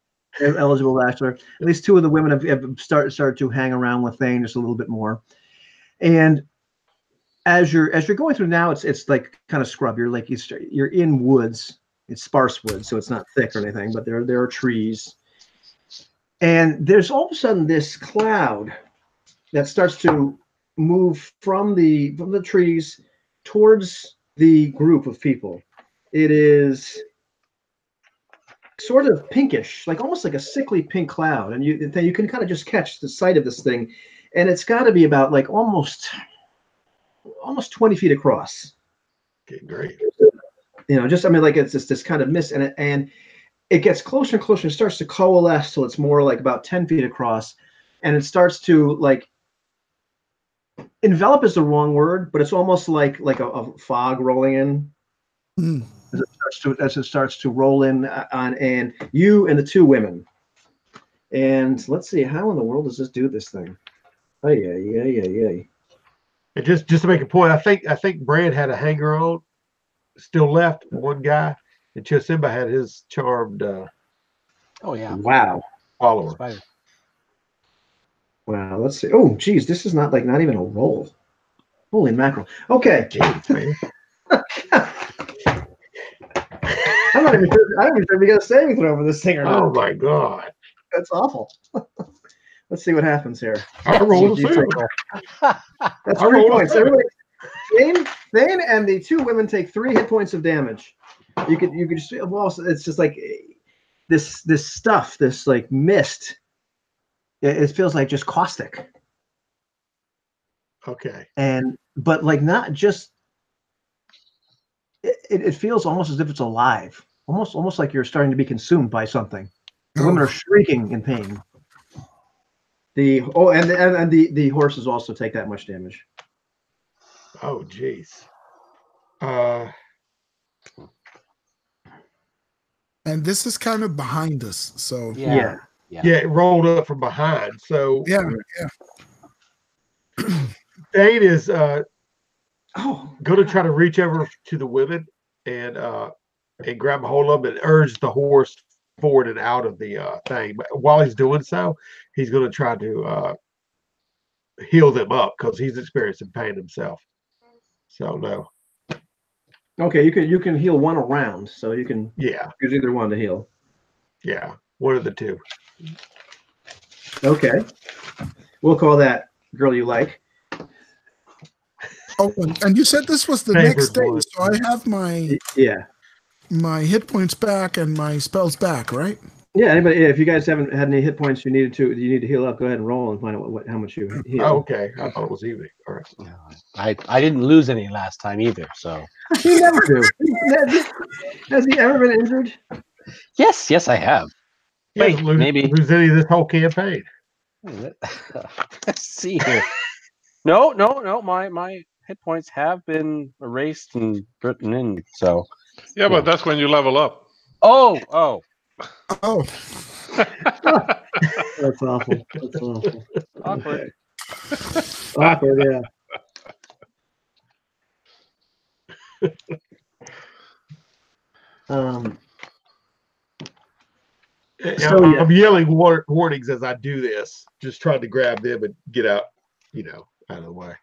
Eligible bachelor. At least 2 of the women have started to hang around with Thane just a little bit more. And as you're going through now, it's like kind of scrub. You're like you're in woods. It's sparse woods, so it's not thick or anything. But there are trees, And there's all of a sudden this cloud that starts to move from the trees towards the group of people. It is sort of pinkish, like almost like a sickly pink cloud, and you can kind of just catch the sight of this thing, and it's got to be about like almost 20 feet across.
Okay, great.
Just I mean, like it's just this kind of mist, and it gets closer and closer. It starts to coalesce till it's more like about 10 feet across, and it starts to like envelop is the wrong word, but it's almost like a fog rolling in.
Mm.
As it starts to roll in on, and you and the two women. And let's see, how in the world does this do this thing? Oh yeah.
And just to make a point, I think Brad had a hanger on still left, one guy, and Chosimba had his charmed
Wow.
follower.
Spider.
Wow, let's see. Oh geez, this is not even a roll. Holy mackerel. Okay.
Jeez, man.
I'm not even sure if we got a saving throw for this thing or not.
Oh my god.
That's awful. Let's see what happens here.
I rolled a 7.
That's 3 points. Everybody, Thane and the two women take 3 hit points of damage. You could just, well, it's just like this stuff, this like mist. It feels like just caustic.
Okay.
But like not just. It feels almost as if it's alive. Almost like you're starting to be consumed by something. The women are shrieking in pain. The horses also take that much damage.
Oh jeez.
And this is kind of behind us, so
Yeah.
It rolled up from behind. So
yeah.
Dane is
Oh,
going to try to reach over to the women and grab a hold of them and urge the horse forward and out of the thing. But while he's doing so, he's going to try to heal them up because he's experiencing pain himself. So no.
Okay, you can heal one around, so you can use either one to heal.
Yeah, one of the two.
Okay, we'll call that girl you like.
Oh, and you said this was the next day, so I have my hit points back and my spells back, right?
Yeah. Anybody? If you guys haven't had any hit points you need to heal up, go ahead and roll and find out how much you heal.
Oh, okay. I thought it was evening. All right.
I didn't lose any last time either, so.
You never do. Has he ever been injured?
Yes, I have. Wait, maybe
lose any of this whole campaign.
Let's see here. No. My hit points have been erased and written in. So.
Yeah, but that's when you level up.
Oh.
That's awful. That's awful.
Awkward.
Awkward, yeah.
I'm yelling warnings as I do this, just trying to grab them and get out, out of the way.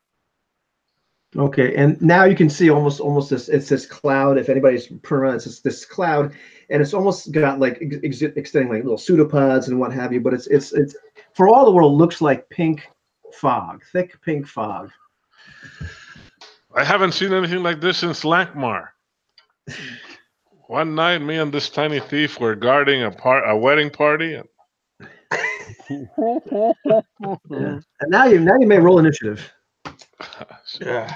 Okay, and now you can see almost this cloud. If anybody's around, it's this cloud, and it's almost got like extending like little pseudopods and what have you. But it's for all the world looks like pink fog, thick pink fog.
I haven't seen anything like this since Lankmar. One night, me and this tiny thief were guarding a wedding party.
Yeah. And now you may roll initiative.
Yeah.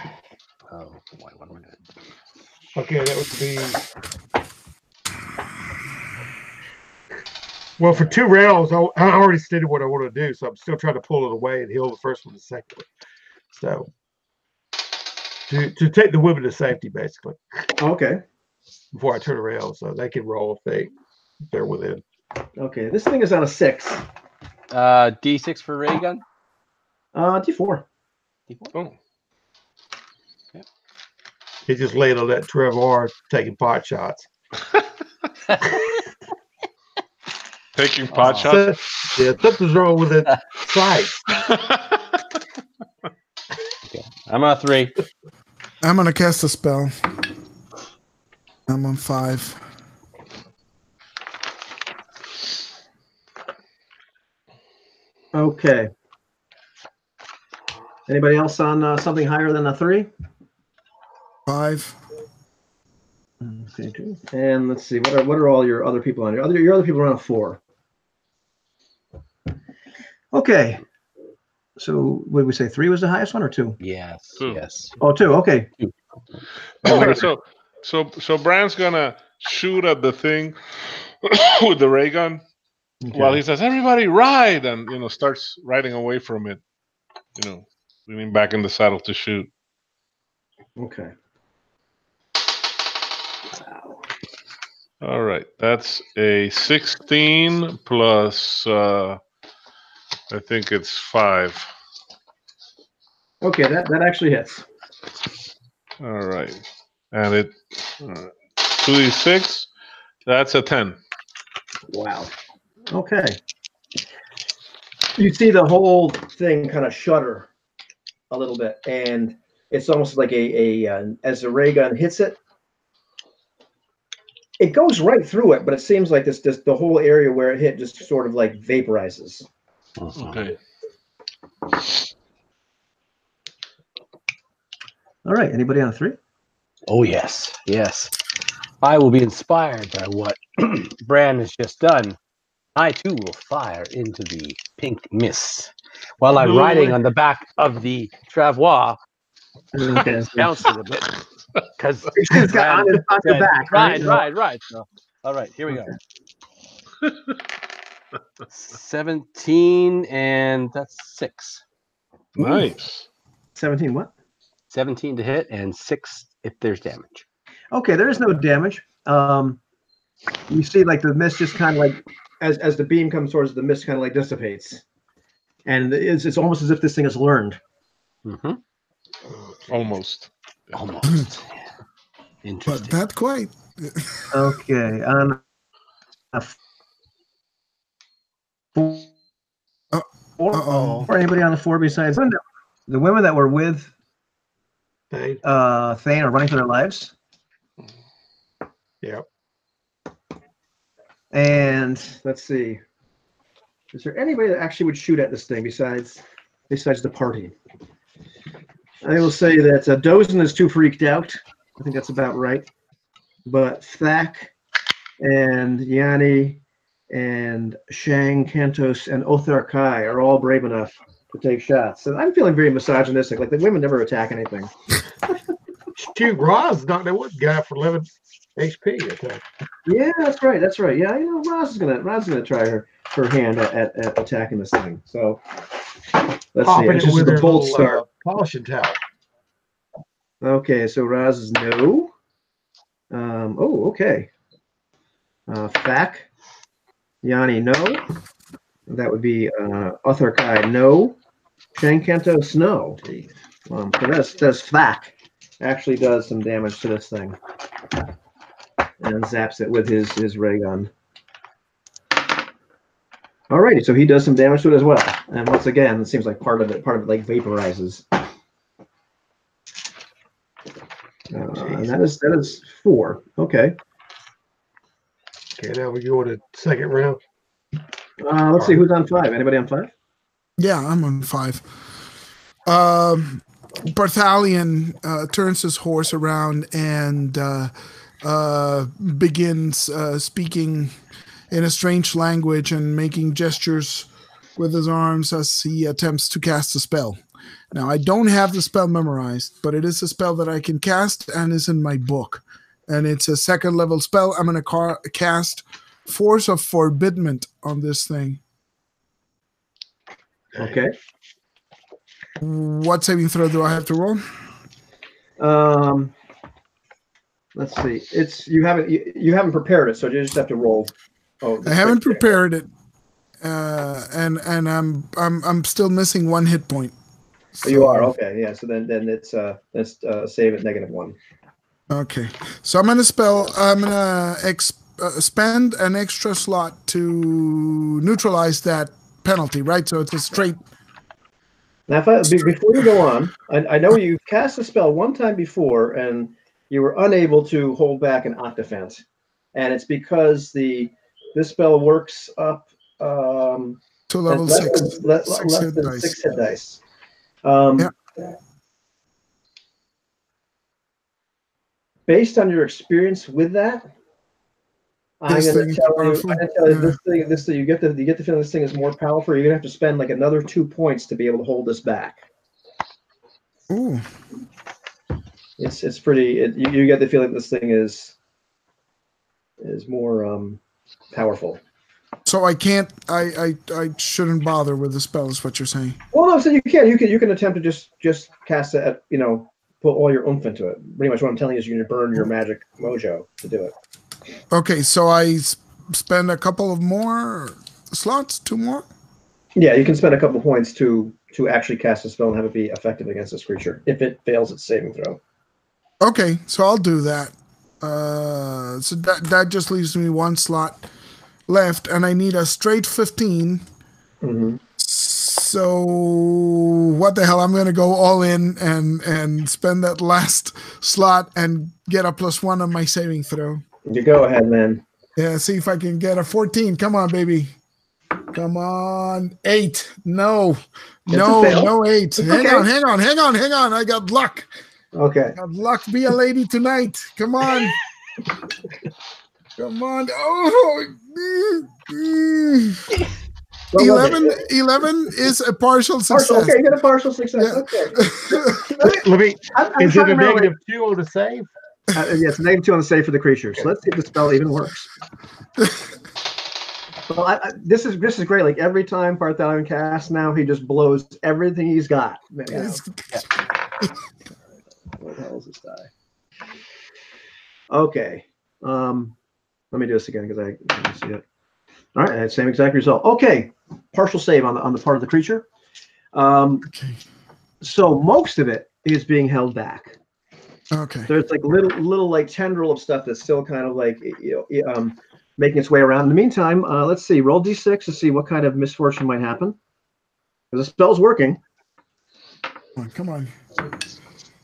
Oh boy, what am I gonna do?
Okay, that would be. Well, for 2 rounds, I already stated what I want to do, so I'm still trying to pull it away and heal the first one, the second one. So to take the women to safety, basically.
Okay.
Before I turn around, so they can roll if they're within.
Okay, this thing is on a 6.
D6 for ray gun.
D4.
Oh.
Yeah.
He's just laying on that Trevor taking pot shots.
Taking pot shots?
Yeah, something's wrong with it. Sight.
Okay. I'm on 3.
I'm gonna cast a spell. I'm on 5.
Okay. Anybody else on something higher than a 3?
5.
Okay, 2. And let's see, what are all your other people on? Your other people are on a 4. Okay. So what did we say? 3 was the highest one, or 2?
Yes.
2.
Yes.
Oh, 2. Okay.
2.
So Bran's gonna shoot at the thing with the ray gun while he says, "Everybody ride!" and starts riding away from it. Leaning back in the saddle to shoot.
Okay.
All right, that's a 16 plus. I think it's 5.
Okay, that actually hits.
All right, and it 2d6. That's a 10.
Wow. Okay. You see the whole thing kind of shudder a little bit, and it's almost like as the ray gun hits it, it goes right through it, but it seems like the whole area where it hit just sort of like vaporizes.
Okay.
All right. Anybody on a 3?
Oh, yes. Yes. I will be inspired by what Bran has just done. I, too, will fire into the pink mist while I'm riding on the back of the travois, bouncing a bit. Because
He's got on the back.
Right. So, all right, here we go. 17, and that's 6.
Nice.
17 what?
17 to hit, and 6 if there's damage.
Okay, there is no damage. You see, like the mist just kind of like, as the beam comes towards the mist, kind of like dissipates, and it's almost as if this thing has learned.
Mm-hmm.
Almost.
Interesting.
But not quite.
Okay, on a 4.
Uh-oh.
Or anybody on the 4 besides the women that were with Thane are running for their lives.
Yeah.
And let's see, is there anybody that actually would shoot at this thing besides the party? I will say that Dozen is too freaked out. I think that's about right. But Thak and Yanni and Shang, Kantos, and Othar Kai are all brave enough to take shots. And I'm feeling very misogynistic. Like the women never attack anything.
Shoot, Roz knocked that one guy for 11 HP. Attack.
Yeah, that's right. That's right. Yeah, Roz is gonna try her hand at attacking this thing. So let's see. It's just the bolt start.
Polishing towel.
Okay, so Roz is no. Okay. Thak, Yanni, no. That would be Othar Kai, no. Shang Kantos, no. So that's Thak. Actually does some damage to this thing. And zaps it with his ray gun. Alrighty, so he does some damage to it as well. And once again, it seems like part of it like vaporizes. And that is 4. Okay.
Okay, now we go to second round.
Let's see who's on 5. Anybody on 5?
Yeah, I'm on 5. Barthalion turns his horse around and begins speaking in a strange language and making gestures with his arms as he attempts to cast a spell. Now, I don't have the spell memorized, but it is a spell that I can cast and is in my book. And it's a 2nd level spell. I'm going to cast Force of Forbiddment on this thing.
Okay.
What saving throw do I have to roll?
Let's see. It's you haven't prepared it, so you just have to roll. Oh,
I haven't prepared it, and I'm still missing 1 hit point.
So, you are okay. Yeah. So then it's save at -1.
Okay. So I'm gonna spend an extra slot to neutralize that penalty, right? So it's a straight.
Now, before you go on, I know you've cast a spell one time before, and you were unable to hold back an octafant, and it's because this spell works up
To level
less
6.
Than, less
6 hit
than
dice.
6 hit dice.
Yeah.
Based on your experience with that, I'm going to tell you. This thing. You get the feeling this thing is more powerful. You're going to have to spend like another 2 points to be able to hold this back.
Ooh.
It's pretty. You get the feeling this thing is more powerful.
So I can't. I shouldn't bother with the spell. Is what you're saying?
Well, no. So you can attempt to just cast it. Put all your oomph into it. Pretty much what I'm telling you is you're going to burn your magic mojo to do it.
Okay, so I spend a couple of more slots, 2 more.
Yeah, you can spend a couple points to actually cast a spell and have it be effective against this creature if it fails its saving throw.
Okay, so I'll do that. So that just leaves me 1 slot left, and I need a straight 15.
Mm-hmm.
So what the hell? I'm going to go all in and spend that last slot and get a +1 on my saving throw.
You go ahead, man.
Yeah, see if I can get a 14. Come on, baby. Come on. 8. No, 8.
Hang
on. I got luck.
Okay.
I got luck. Be a lady tonight. Come on. Come on. Oh. 11 is a partial success.
Okay, you get a partial success.
Yeah.
Okay.
Let me. Is it a
-2
on the save?
Yeah, it's a -2 on the save for the creature. So let's see if the spell even works. Well, this is great. Like every time Bartholomew casts now, he just blows everything he's got. What the hell is this die? Okay. Let me do this again because I didn't see it. All right, same exact result. Okay, partial save on the part of the creature.
Okay.
So most of it is being held back.
Okay.
There's like little like tendril of stuff that's still kind of like making its way around. In the meantime, let's see. Roll d6 to see what kind of misfortune might happen. Because the spell's working.
Come on.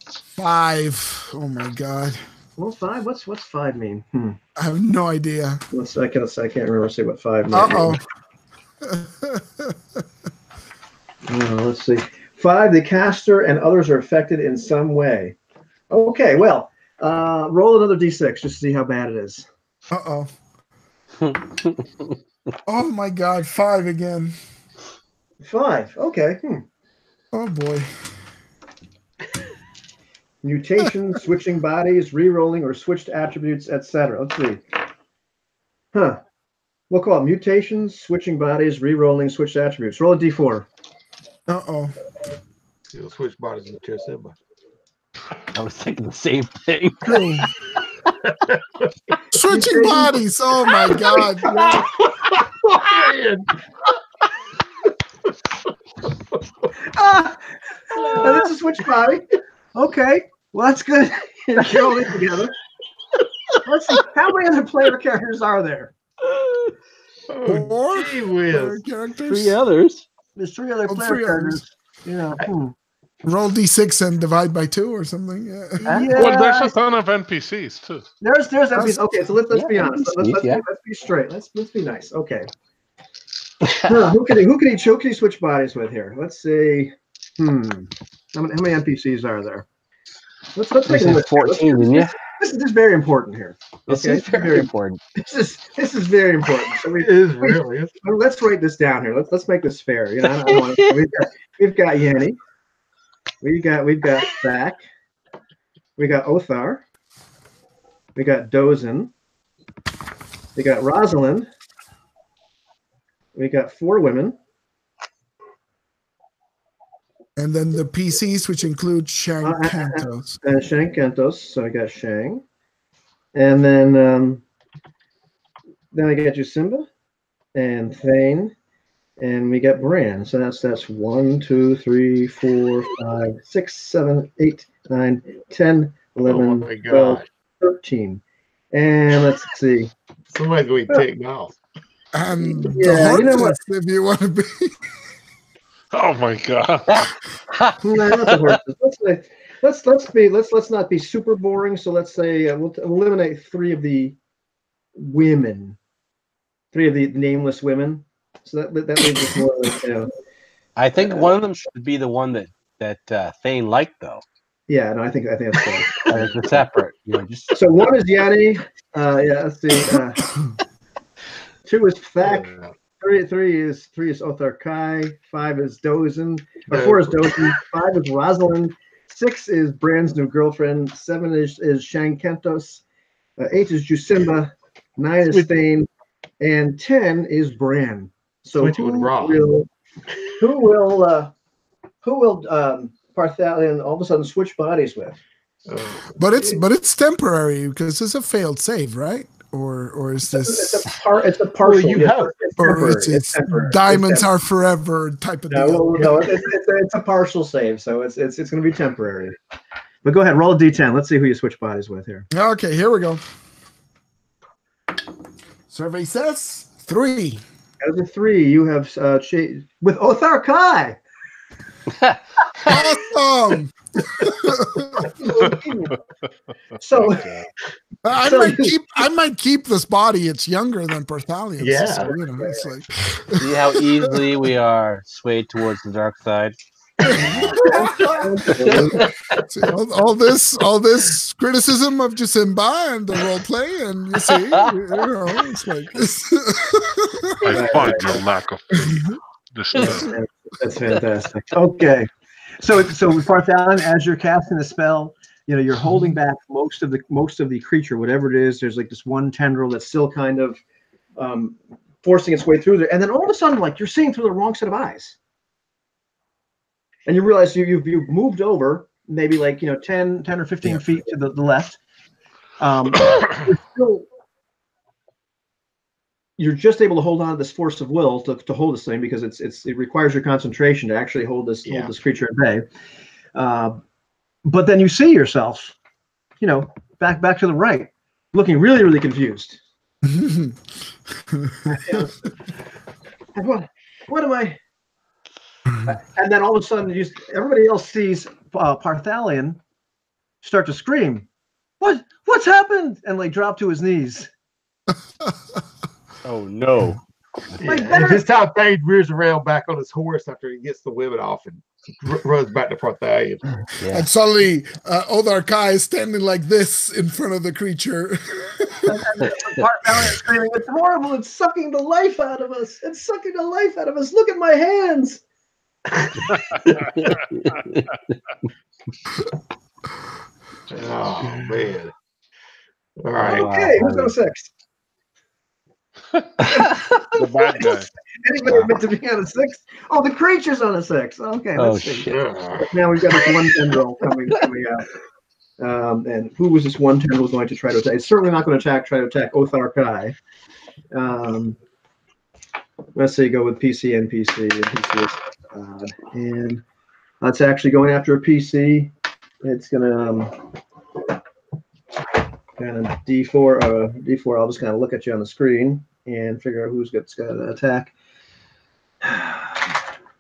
5. Oh my god.
Well, 5. What's 5 mean?
I have no idea.
I can't remember. See what 5 means. Let's see. 5. The caster and others are affected in some way. Okay. Well, roll another d6 just to see how bad it is.
Oh my god, 5 again.
5. Okay.
Oh boy.
Mutation, switching bodies, re-rolling, or switched attributes, etc. Let's see. We'll call it mutations, switching bodies, re-rolling, switched attributes. Roll a d4.
You'll switch bodies in the chest.
I was thinking the same thing.
Switching bodies. Oh my god.
That's a switch body. Okay. Well, that's good. You're all in together. Let's see. How many other player characters are there?
4 characters.
3 others.
There's 3 other player characters. Yeah.
Roll d6 and divide by 2 or something.
Yeah.
Well, there's a ton of NPCs too.
There's NPCs. Okay, so let's be honest.
NPCs,
Let's be straight. Let's be nice. Okay. Who can he switch bodies with here? Let's see. How many NPCs are there? Let's make a list.
14, didn't you?
This is very important here.
This is very important.
This is very important. So
It is really.
Let's write this down here. Let's make this fair. We've got Yanni. We've got Zach. We got Othar. We got Dozin. We got Rosalind. We got 4 women.
And then the PCs, which include Shang Kantos.
Shang Kantos. So I got Shang. And then I got you Simba and Thane. And we got Bran. So that's 1, 2, 3, 4, 5, 6, 7, 8, 9, 10, 11, 12, 13. And let's see.
Somebody's going to take off.
And the horses, if you want to be.
Oh my god.
No, not the horses. Let's not be super boring. So let's say we'll eliminate 3 of the women, 3 of the nameless women. So that leaves us more like,
I think one of them should be the one that Thane liked, though.
Yeah, no, I think that's fair.
It's separate, just
So one is Yanni. Yeah, let's see. 2 is Thak. 3 is Othar Kai. 5 is Dozen. Or 4 is Dozen. 5 is Rosalind. 6 is Bran's new girlfriend. 7 is Shankentos. 8 is Jusimba. 9 is Thane. And 10 is Bran. So who will Parthalion all of a sudden switch bodies with?
But it's temporary because it's a failed save, right? Or is this?
It's a partial.
You hope.
It's diamonds are forever type of deal.
No, it's a partial save, so it's going to be temporary. But go ahead, roll a d10. Let's see who you switch bodies with here.
Okay, here we go. Survey says 3.
As a 3, you have with Othar Kai.
Awesome.
So
I might keep this body. It's younger than Parthalion.
Yeah.
So, it's like
see how easily we are swayed towards the dark side.
see, all this criticism of Jusimba and the role play, and you see, it's like
I find your lack of faith.
That's fantastic. Okay, so with Parthalion, as you're casting the spell, you're holding back most of the creature, whatever it is. There's like this one tendril that's still kind of forcing its way through there, and then all of a sudden, like you're seeing through the wrong set of eyes. And you realize you've moved over maybe like 10 or 15 feet to the left. You're just able to hold on to this force of will to hold this thing because it requires your concentration to actually hold this creature at bay. But then you see yourself, back to the right, looking really, really confused. And what am I? And then all of a sudden, everybody else sees Parthalion start to scream, "What's happened?" and like drop to his knees.
Oh no!
And this time, Thane rears around back on his horse after he gets the women off and runs back to Parthalion.
Yeah. And suddenly, Othar Kai is standing like this in front of the creature.
Parthalion screaming, "It's horrible! It's sucking the life out of us! It's sucking the life out of us! Look at my hands!"
Oh man! All right.
Okay, who's on 6?
The bad guy.
Anybody meant to be on a 6? Oh, the creature's on a 6. Okay, let's see.
Shit.
Now we've got this one tendril coming out. And who was this one tendril going to try to attack? It's certainly not going to try to attack Othar Kai. Let's say go with PC and PC. And PC is and that's actually going after a PC. It's gonna kind of D4. I'll just kind of look at you on the screen and figure out who's got an attack. I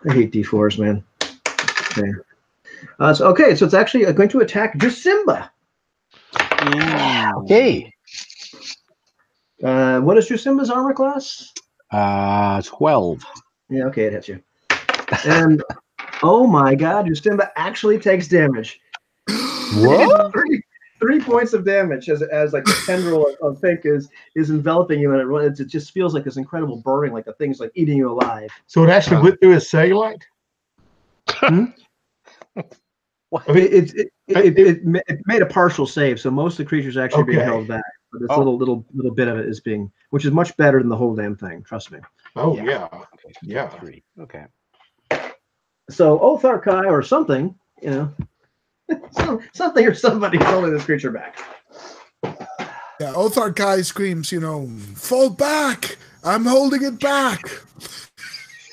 hate D4s, man. Okay. So it's actually going to attack Jusimba.
Okay.
What is Jusimba's armor class?
12.
Yeah, okay, it hits you. And oh my God, Jusimba actually takes damage.
What?
3 points of damage as like the tendril of Fink is enveloping you, and it just feels like this incredible burning, like the thing's like eating you alive.
So it actually went through his cellulite?
I mean, it made a partial save, so most of the creatures actually being held back, but this little bit of it is being, which is much better than the whole damn thing. Trust me.
Oh yeah.
3. Okay.
So Othar Kai or something, something or somebody holding this creature back.
Yeah, Othar Kai screams, fall back! I'm holding it back!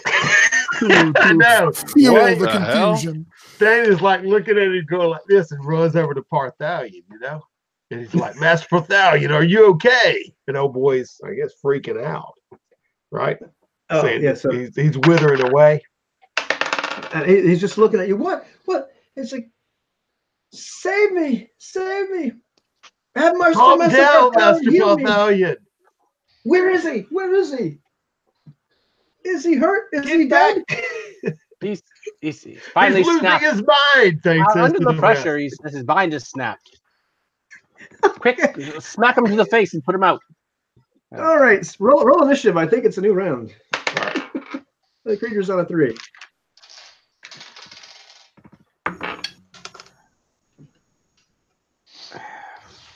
I know.
Feel the confusion.
Thane is like looking at him going like this and runs over to Parthalion, And he's like, Master Parthalion, are you okay? And old boy's, I guess, freaking out. Right?
Oh,
saying
yeah, so
he's withering away.
And he's just looking at you. What? It's like, save me. Have mercy.
Calm down, Master Parthalion.
Where is he? Is he hurt? Is he
Get
dead?
back.
He's finally
He's losing
snapped.
his mind. Thanks
Under
to
the
rest.
pressure, his mind just snapped. Quick, smack him to the face and put him out.
All right, roll initiative. I think it's a new round. The creature's on a 3.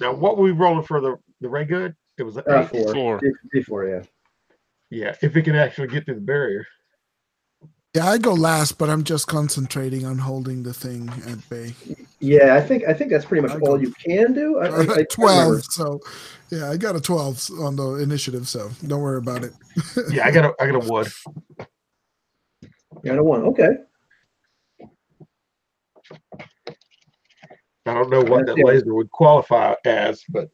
Now, what were we rolling for the ray gun? It was an 8.
4. D4, yeah.
Yeah, if it can actually get through the barrier.
Yeah, I go last, but I'm just concentrating on holding the thing at bay.
Yeah, I think that's pretty much all you can do. I
12. So, yeah, I got a 12 on the initiative, so don't worry about it.
Yeah, I got a 1.
You got a 1. Okay.
I don't know what that laser would qualify as, but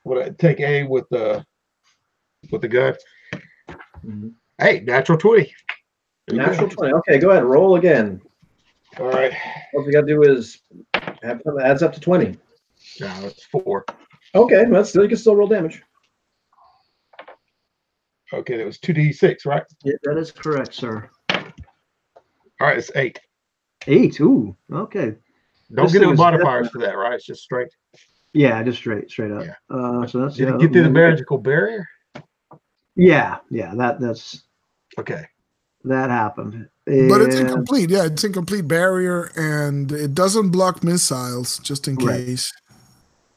would I take A with the gun?
Mm-hmm.
Hey, natural 20.
Natural 20. Okay, go ahead. Roll again.
All right.
All you got to do is have something that adds up to 20.
No, it's 4.
Okay, well, you can still roll damage.
Okay, that was 2d6, right?
Yeah, that is correct, sir.
All right, it's 8.
8. Ooh, okay.
Don't get any modifiers for that, right? It's just straight.
Yeah, just straight up.
Yeah.
So that's
Did it get through the magical barrier?
Yeah, that's
okay.
That happened.
But it's incomplete. Yeah, it's incomplete barrier, and it doesn't block missiles, just in case.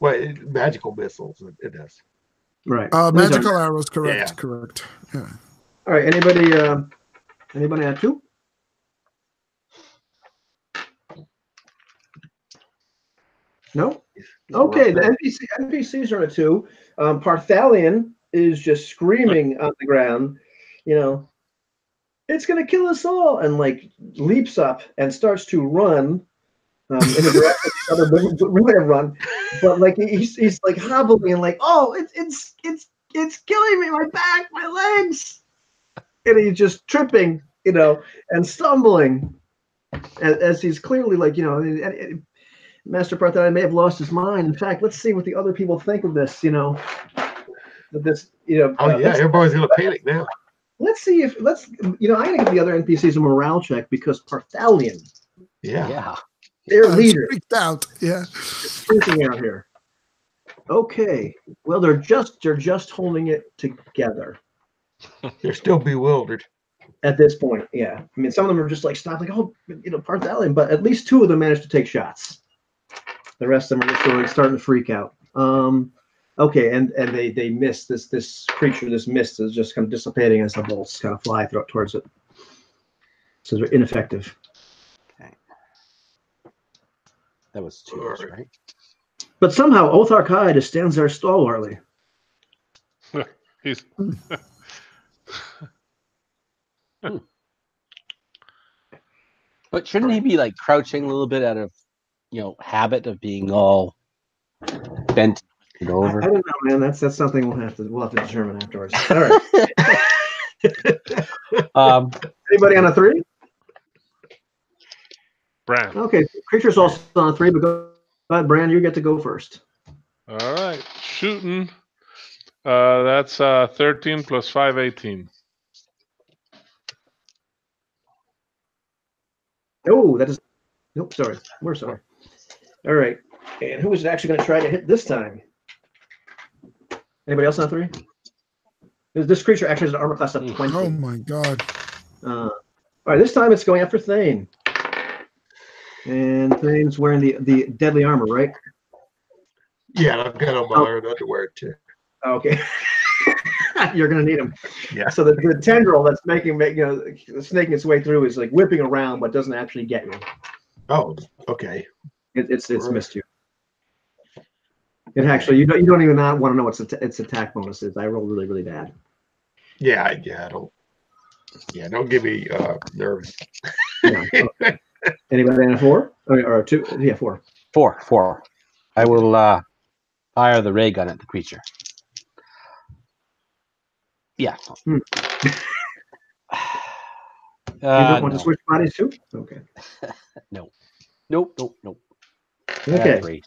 Well, magical missiles, it does.
Right.
Magical arrows, correct. Yeah. Correct. Yeah.
All right. Anybody have 2? No. Okay. The NPCs are at 2. Parthalion is just screaming on the ground. You know, it's gonna kill us all, and like leaps up and starts to run in the direction of the other women run, but like he's like hobbling and like, oh, it's killing me, my back, my legs, and he's just tripping, and stumbling as he's clearly like, Master Parthalion may have lost his mind. In fact, let's see what the other people think of this. Oh
yeah, everybody's gonna panic now.
I'm gonna give the other NPCs a morale check because Parthalion, their leader,
freaked out. Yeah,
freaking out here. Okay, well they're just holding it together.
They're still bewildered
at this point. Yeah, I mean some of them are just like stop, like Parthalion, but at least 2 of them managed to take shots. The rest of them are just starting to freak out. Okay, and they miss this creature. This mist is just kind of dissipating as the bolts kind of fly towards it. So they're ineffective.
Okay, that was 2, right?
But somehow Othar Kai just stands there stalwartly.
He's.
But shouldn't he be like crouching a little bit out of habit of being all bent over?
I don't know, man. That's something we'll have to determine afterwards. All right. Anybody on a 3?
Bran.
Okay, creature's also on a 3, but go ahead, Bran. You get to go first.
All right, shooting. That's 13 plus 5, 18.
Oh, that is. Nope, sorry. We're sorry. All right. And who is actually going to try to hit this time? Anybody else on 3? This creature actually has an armor class of 20.
Oh my god.
All right, this time it's going after Thane. And Thane's wearing the deadly armor, right?
Yeah, I've got on my iron underwear too.
Okay. You're going to need them.
Yeah.
So the tendril that's snaking its way through is like whipping around, but doesn't actually get you.
Oh, okay.
It's missed you. It actually you don't even want to know what its attack bonus is. I rolled really, really bad.
Yeah, don't get me nervous.
Yeah, okay. Anybody on a 4 or 2? Yeah, 4.
4. I will fire the ray gun at the creature. Yeah.
You don't want to switch bodies too? Okay.
No. Nope.
Okay.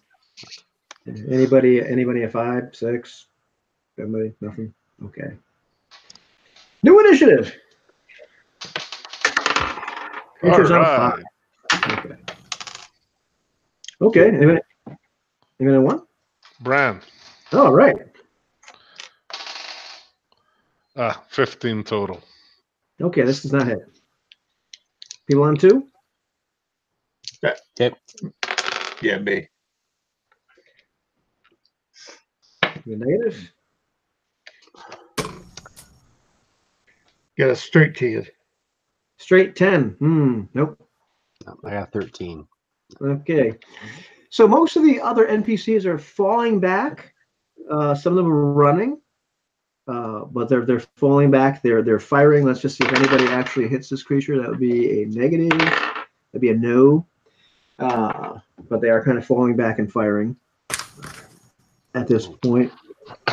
Anybody a 5, 6? Anybody? Nothing? Okay. New initiative. Creature's
All
on
right.
5. Okay. Okay. Anyone want?
Bran.
All right.
15 total.
Okay, this does not hit. People on 2?
Yep.
Yeah, me.
You're negative.
Got a straight 10.
Straight 10. Nope.
I got 13.
Okay. So most of the other NPCs are falling back. Some of them are running, but they're falling back. They're firing. Let's just see if anybody actually hits this creature. That would be a negative. That'd be a no. But they are kind of falling back and firing at this point.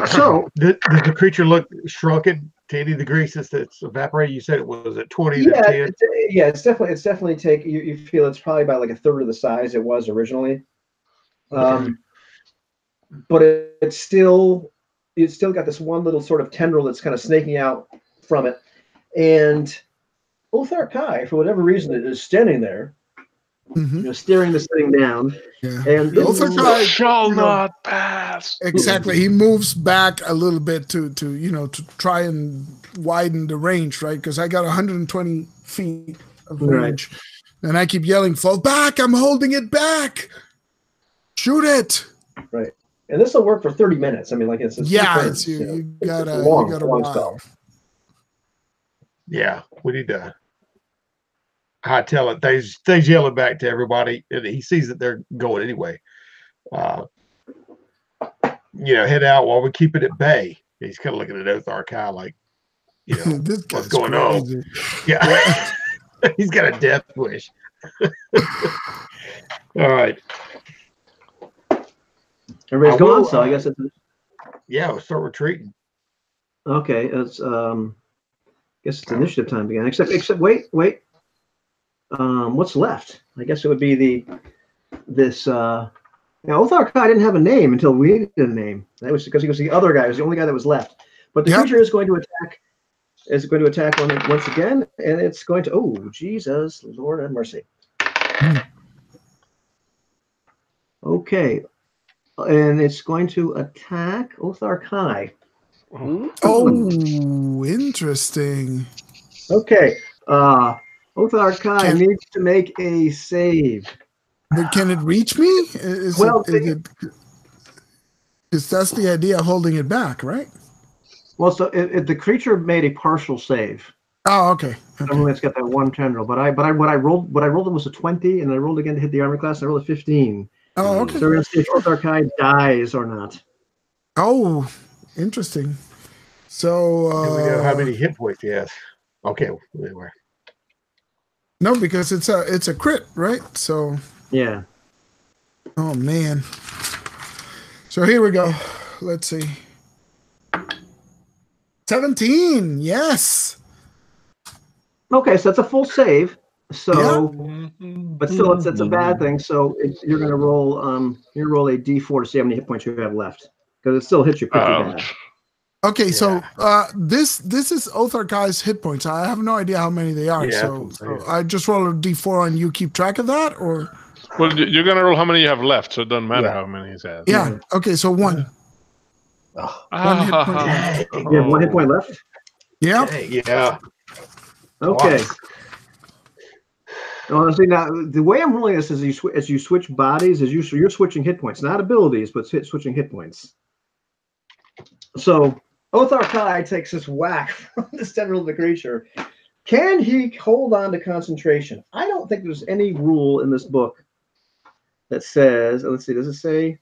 So
Does the creature look shrunken to any degree since it's evaporated? You said it was at 20 to 10.
It's definitely take. You feel it's probably about like a third of the size it was originally. But it's still got this one little sort of tendril that's kind of snaking out from it, and Othar Kai, for whatever reason, is standing there, staring this thing down.
Yeah.
And
Othar Kai
shall not pass.
Exactly. He moves back a little bit to try and widen the range, right? Because I got 120 feet of range, and I keep yelling, "Fall back! I'm holding it back! Shoot it!"
Right. And this will work for 30 minutes. I mean, like it's
you got a while.
Yeah, we need to hightail it. They yelling back to everybody, and he sees that they're going anyway. Head out while we keep it at bay. He's kind of looking at Othar Kai like,
this
what's going on? Yeah, he's got a death wish. All right.
Everybody's gone, so I guess it's.
Yeah, we'll start retreating.
Okay, it's guess it's initiative time again. Except wait. What's left? I guess it would be this. Now Othar Kai didn't have a name until we needed a name. That was because he was the other guy. He was the only guy that was left. But the creature is going to attack. Is going to attack once again, and it's going to. Oh, Jesus, Lord have mercy. Okay. And it's going to attack Othar Kai.
Oh, interesting.
Okay. Othar Kai needs to make a save.
But can it reach me? Because that's the idea of holding it back, right?
Well, so the creature made a partial save.
Oh, okay.
It's got that one tendril, but what I rolled was a 20, and I rolled again to hit the armor class. And I rolled a 15.
Oh, okay.
So we're gonna see if Othar Kai dies or not.
Oh, interesting. So
do we know how many hit points he has? Okay, anyway.
No, because it's a crit, right? So
yeah.
Oh man. So here we go. Let's see. 17. Yes.
Okay, so it's a full save. So, but still, it's a bad thing. So you're gonna roll a d4 to see how many hit points you have left, because it still hits you pretty bad.
Okay, so this is Othar Kai's hit points. I have no idea how many they are. So I just roll a d4 and you keep track of that, or?
Well, you're gonna roll how many you have left, so it doesn't matter how many he's had.
Yeah. Okay, so 1. 1 hit point.
You have 1 hit point left.
Yeah.
Yeah.
Okay. Honestly, now the way I'm rolling this is as you switch bodies, you're switching hit points, not abilities, but switching hit points. So Othar Kai takes this whack from the tendril of the creature. Can he hold on to concentration? I don't think there's any rule in this book that says. Let's see. Does it say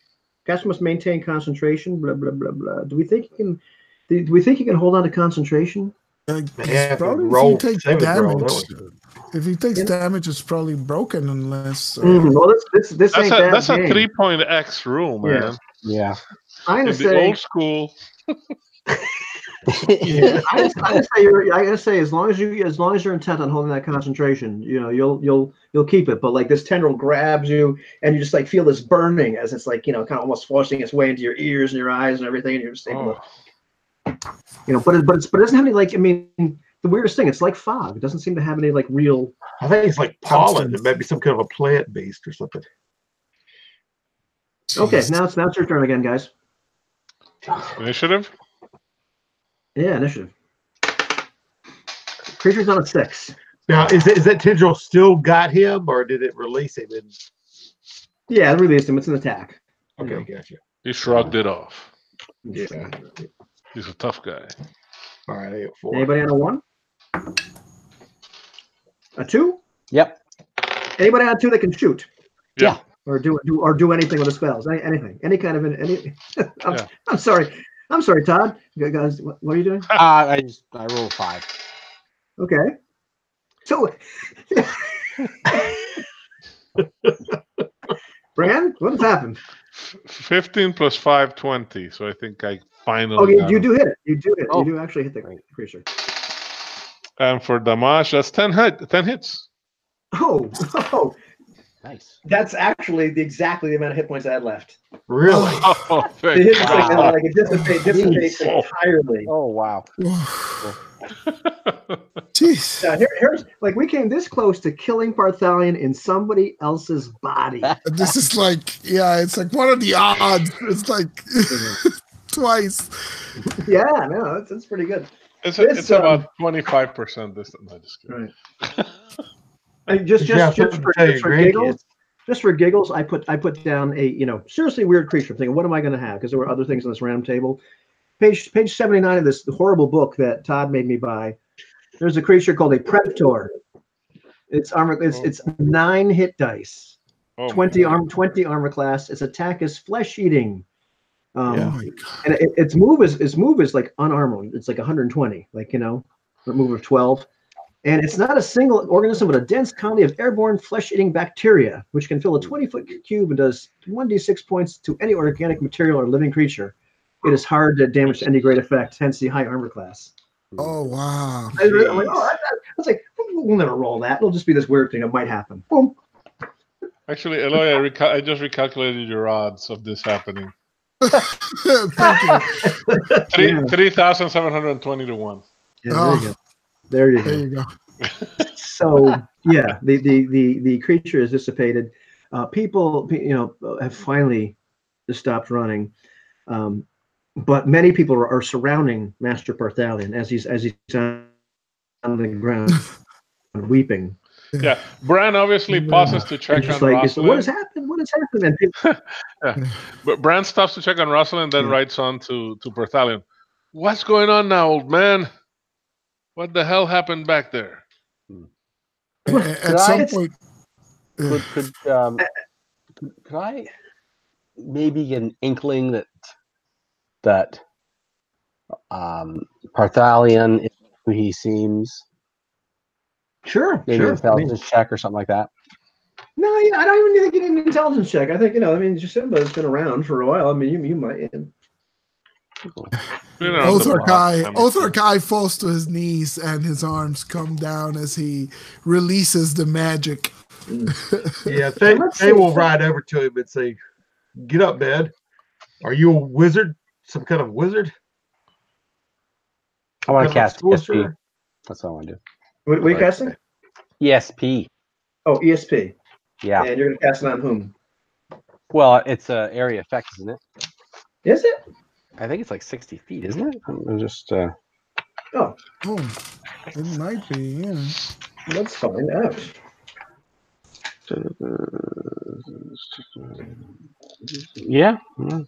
caster must maintain concentration? Blah blah blah blah. Do we think he can? Do we think he can hold on to concentration?
Probably if he takes damage. If he takes damage, it's probably broken unless.
Well, this ain't that
that's
game.
a 3.x rule, man.
Yeah.
I'm gonna
In
say
the old school.
I gotta say, as long as you're intent on holding that concentration, you'll keep it. But like this tendril grabs you, and you just like feel this burning as it's like kind of almost forcing its way into your ears and your eyes and everything, and you're just able to. But it doesn't have any the weirdest thing. It's like fog. It doesn't seem to have any like real.
I think it's like pollen.
Substance.
It might be some kind of a plant beast or something.
Okay,
Jeez.
now it's your turn again, guys.
Initiative?
Yeah, initiative. Creature's on a 6.
Now, is that tendril still got him, or did it release him?
Yeah, it released him. It's an attack.
Okay, gotcha.
He shrugged it off.
Yeah.
He's a tough guy.
All right, I got 4.
Anybody on a 1? A 2?
Yep.
Anybody on a 2 that can shoot
Yeah.
or do anything with the spells? Anything? Any kind of any?
Yeah.
I'm sorry. I'm sorry, Todd. Guys, what are you doing?
I rolled 5.
Okay. So, Bran, what has happened?
15 plus 5, 20. So I think I finally.
Oh,
got
you
him.
do hit it. You do hit.
Oh.
You do actually hit the creature.
And for damage, that's 10 hits.
Oh,
Nice.
that's actually exactly the amount of hit points I had left.
Really?
Oh,
The
thank
hit
Wow.
like it dissipates entirely.
Oh wow.
Jeez.
Yeah, here's like we came this close to killing Parthalion in somebody else's body.
This is like, yeah, it's like one of the odds. It's like twice.
Yeah, no, that's pretty good.
It's
This,
about 25% this time. No, just kidding.
Right. And just for giggles, I put down a seriously weird creature. I'm thinking, what am I going to have? Because there were other things on this round table. Page 79 of this horrible book that Todd made me buy. There's a creature called a Predator. It's armor. It's 9 hit dice.
Oh,
20 armor class. Its attack is flesh eating.
Oh my God.
And its move is like unarmed. It's like 120, a move of 12. And it's not a single organism, but a dense colony of airborne flesh-eating bacteria, which can fill a 20-foot cube and does 1d6 points to any organic material or living creature. It is hard to damage to any great effect, hence the high armor class.
Oh wow.
I'm like, I was like, we'll never roll that. It'll just be this weird thing that might happen. Boom.
Actually, Eloy, I just recalculated your odds of this happening.
Thank you.
3,720 to 1.
Yeah, there you go.
There you go.
So yeah, the creature is dissipated. People, have finally stopped running, but many people are surrounding Master Parthalion as he's on the ground weeping.
Yeah, Bran obviously pauses to check on Rosalind.
What has happened? What has happened? And people,
But Bran stops to check on Rosalind, then writes on to Parthalion. What's going on now, old man? What the hell happened back there?
At some point,
Could I maybe get an inkling that Parthalion is who he seems?
sure.
Maybe an intelligence check or something like that.
No, I don't even think you need an intelligence check. I think Jacinda's been around for a while. I mean, you might.
Othar Kai falls to his knees and his arms come down as he releases the magic.
Yeah, they will ride over to him and say, "Get up, man. Are you a wizard? Some kind of wizard?"
I want to cast ESP.
sorcerer?
That's all I want to do.
What are you casting?
ESP.
Oh, ESP.
Yeah.
And you're going to cast it on whom?
Well, it's an area effect, isn't it?
Is it?
I think it's like 60 feet, isn't it? I'm just.
Oh,
It might be, yeah.
let's find out.
Yeah.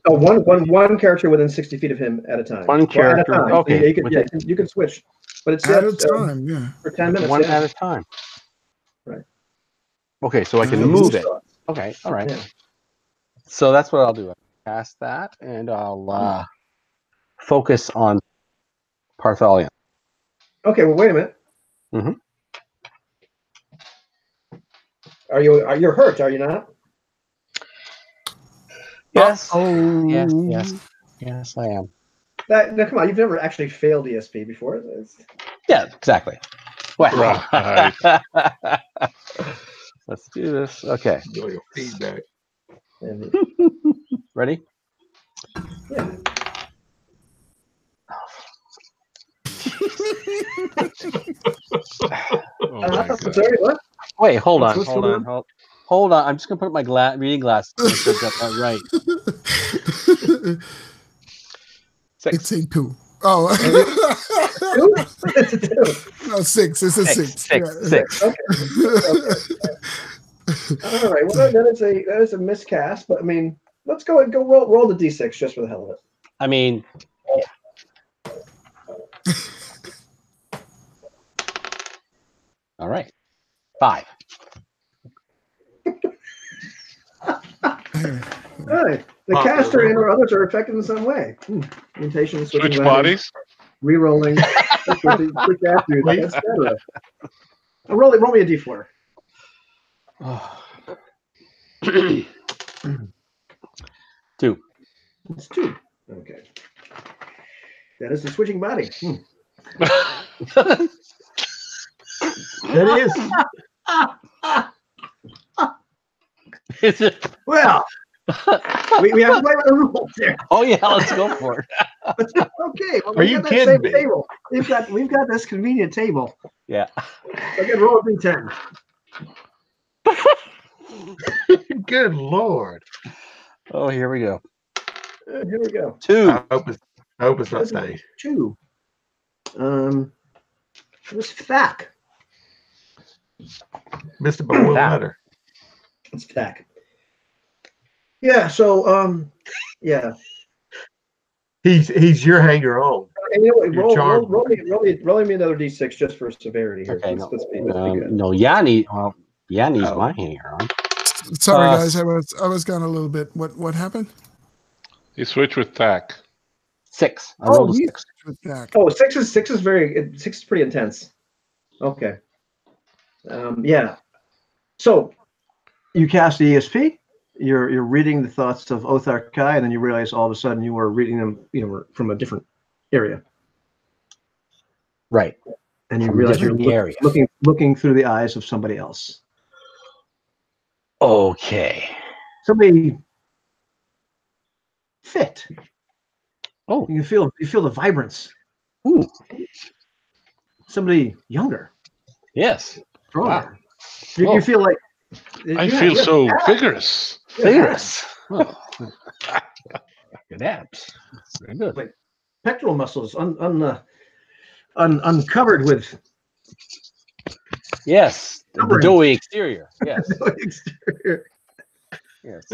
Oh, one character within 60 feet of him at a time.
One character.
At a time.
Okay.
You can switch, but it's
At a
set,
time, yeah.
for 10 minutes.
One
yeah.
at a time.
Right.
Okay, so I can
Yeah,
move it. Okay, all right.
Yeah.
So that's what I'll do. I'll cast that, and I'll focus on Parthalion.
Okay, well, wait a minute.
Mhm.
You're hurt, are you not?
Yes.
Oh.
Yes, I am.
Now, come on, you've never actually failed ESP before.
Yeah, exactly. Well,
Right.
let's do this. Okay,
Your feedback.
And,
ready?
yeah.
Oh my God.
Sorry, what?
Wait, hold on.
What's going
Hold on. I'm just gonna put my reading glasses. Make sure I got that right.
It's
6.
a 2. Oh,
It's a 2.
no, 6. It's a 6.
6.
Okay. All right. Well, that is a miscast, but I mean, let's go and roll the d6 just for the hell of it.
I mean, all right. 5.
All right. The caster and or others are affected in some way. Lamentations,
Switch bodies.
re-rolling, quick attributes, etc. Roll me a d4.
Oh. 2.
It's 2. Okay. That is the switching body.
That is.
Is it?
Well, we have to play by the rules there.
Oh yeah, let's go for it.
Okay. Well,
Are you kidding me?
Table. We've got this convenient table.
Yeah.
I can roll a d10.
Good Lord.
Oh, here we go.
Here we go.
2.
I hope it's not
That's
staying.
2. It was Thack.
Missed it by one
That.
letter.
It's Thack. Yeah. So yeah.
He's your hanger on.
And you know what,
You're charmed.
roll me another d6 just for severity here.
Okay.
Let's be good.
No, Yanni. Well, Yanni's my hanger on.
Sorry, guys. I was gone a little bit. What happened?
He switched with Tack.
6. I rolled a
you-
6.
With that.
Oh, 6 is very 6 is pretty intense. Okay. Yeah. So you cast the ESP. You're reading the thoughts of Othar Kai, and then you realize all of a sudden you were reading them, from a different area,
Right.
and you
From a
realize you're
different area.
looking through the eyes of somebody else.
Okay.
Somebody fit.
Oh.
You feel the vibrance.
Ooh.
Somebody younger,
Yes.
stronger.
Wow.
You feel like
I feel so vigorous.
Vigorous. Oh. Good abs. Very good.
Pectoral muscles uncovered with
Yes. The
Covering.
doughy exterior. Yes.
exterior.
Yes.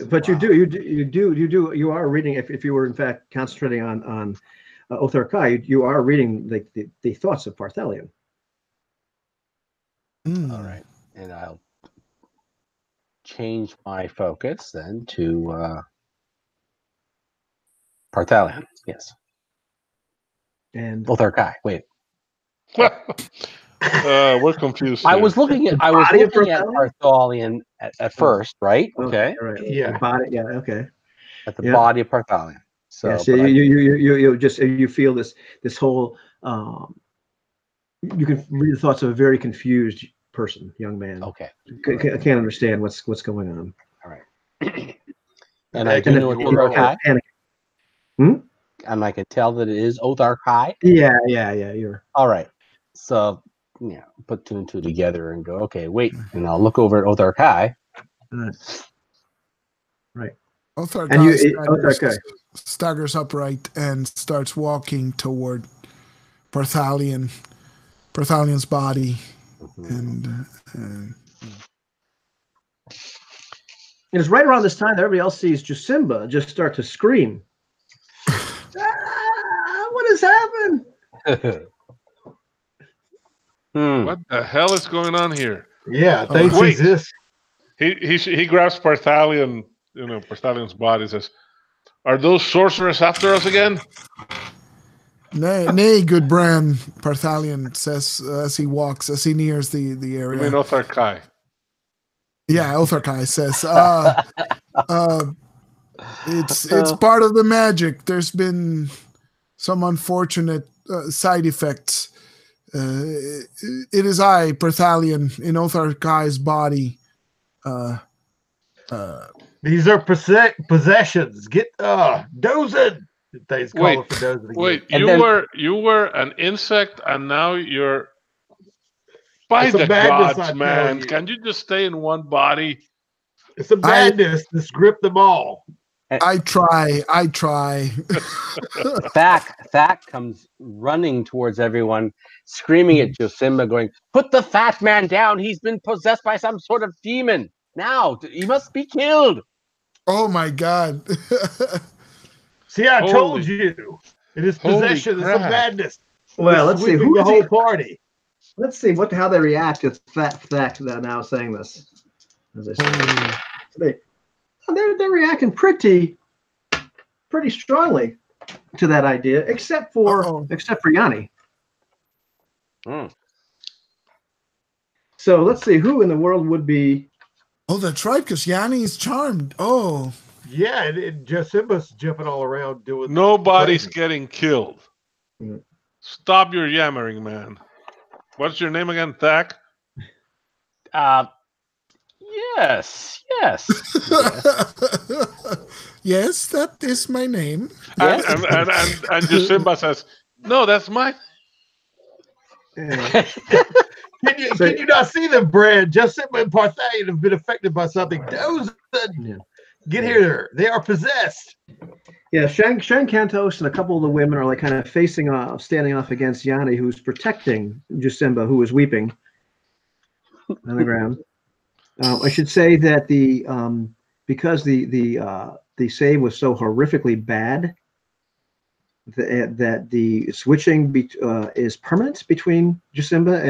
But you are reading. If you were in fact concentrating on Othar Kai, you are reading the thoughts of Parthalion.
All right. And I'll change my focus then to Parthalion. Yes.
And
Othar Kai. Wait.
We're confused.
I
here.
was looking at
body of
Parthalion at first, right? Okay.
all right.
Yeah.
The body. Yeah. Okay.
At the
Yeah.
body of Parthalion. So,
Yeah. So
but
you feel this whole. You can read the thoughts of a very confused person, young man.
okay.
I can't understand what's going on.
All right. And I do know it's Othar Kai. And I can tell that it is Othar Kai.
Yeah. You're
All right. So, put 2 and 2 together and go, okay, wait. And I'll look over at Othar Kai.
right.
Othar
And
Kai staggers upright and starts walking toward Parthalion's body. And
it's right around this time that everybody else sees Jasimba just start to scream. What has happened?
What the hell is going on here?
Yeah, they
wait.
see this.
He grabs Parthallion, Parthalion's body, and says, "Are those sorcerers after us again?"
Nay, good Bran, Parthalion says as he nears the area.
You mean Othar Kai?
Yeah, Othar Kai says, it's part of the magic. There's been some unfortunate side effects. It is I, Parthalion, in Othar Kai's body.
These are possessions. Get dozing. Things calling for those again.
Wait,
And
you were an insect, and now you're by
It's a
the
madness, I
gods,
tell
man.
you.
Can you just stay in one body?
It's a madness that's gripped them all.
I try.
Thack comes running towards everyone, screaming at Josimba, going, "Put the fat man down! He's been possessed by some sort of demon. Now he must be killed."
Oh my God.
See, I told you. It is possession. It's a madness.
Well, let's see.
Who's the whole party?
Let's see how they react to Thack that are now saying this. As I say, they're reacting pretty strongly to that idea, except for Yanni. So let's see who in the world would be.
Oh, that's right, because Yanni is charmed. Oh.
Yeah, and Josimba's jumping all around doing.
Nobody's getting killed.
Mm-hmm.
Stop your yammering, man. What's your name again, Thack?
Yes.
Yes, that is my name.
And Josimba says, "No, that's mine."
Can you not see them, Brad? Josimba and Parthalion have been affected by something. Those get here. They are possessed.
Yeah, Shang Kantos and a couple of the women are like kind of facing off, standing off against Yanni, who's protecting Josimba, who is weeping on the ground. I should say that because the save was so horrifically bad that the switching is permanent between Josimba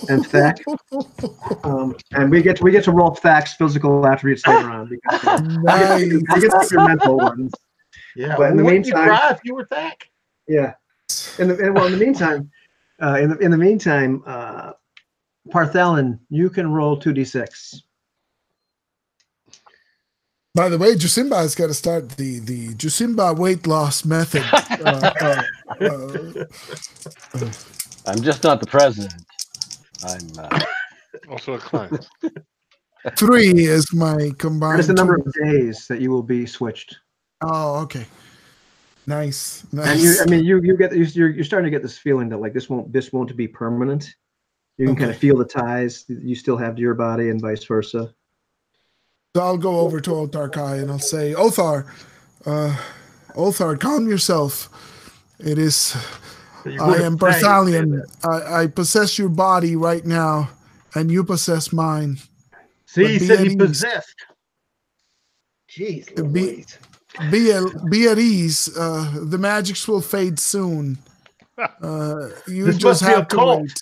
and Thack, and we get to roll Thack's physical attributes later on because we get your mental ones.
Yeah,
but in the meantime,
you cry if you were Thack?
Yeah. In the meantime, Parthalion, you can roll 2d6.
By the way, Josimba has got to start the Josimba weight loss method.
I'm just not the president. I'm
also a client.
3 is my combined.
That's the number of days that you will be switched.
Oh, okay. Nice.
And you're starting to get this feeling that like this won't be permanent. You can kind of feel the ties you still have to your body and vice versa.
So I'll go over to Otharkai and I'll say, Othar, calm yourself. It is, I am Parthalion. I possess your body right now, and you possess mine.
See, he said he possessed.
Jeez,
be at ease. The magics will fade soon. You
this
just have to wait.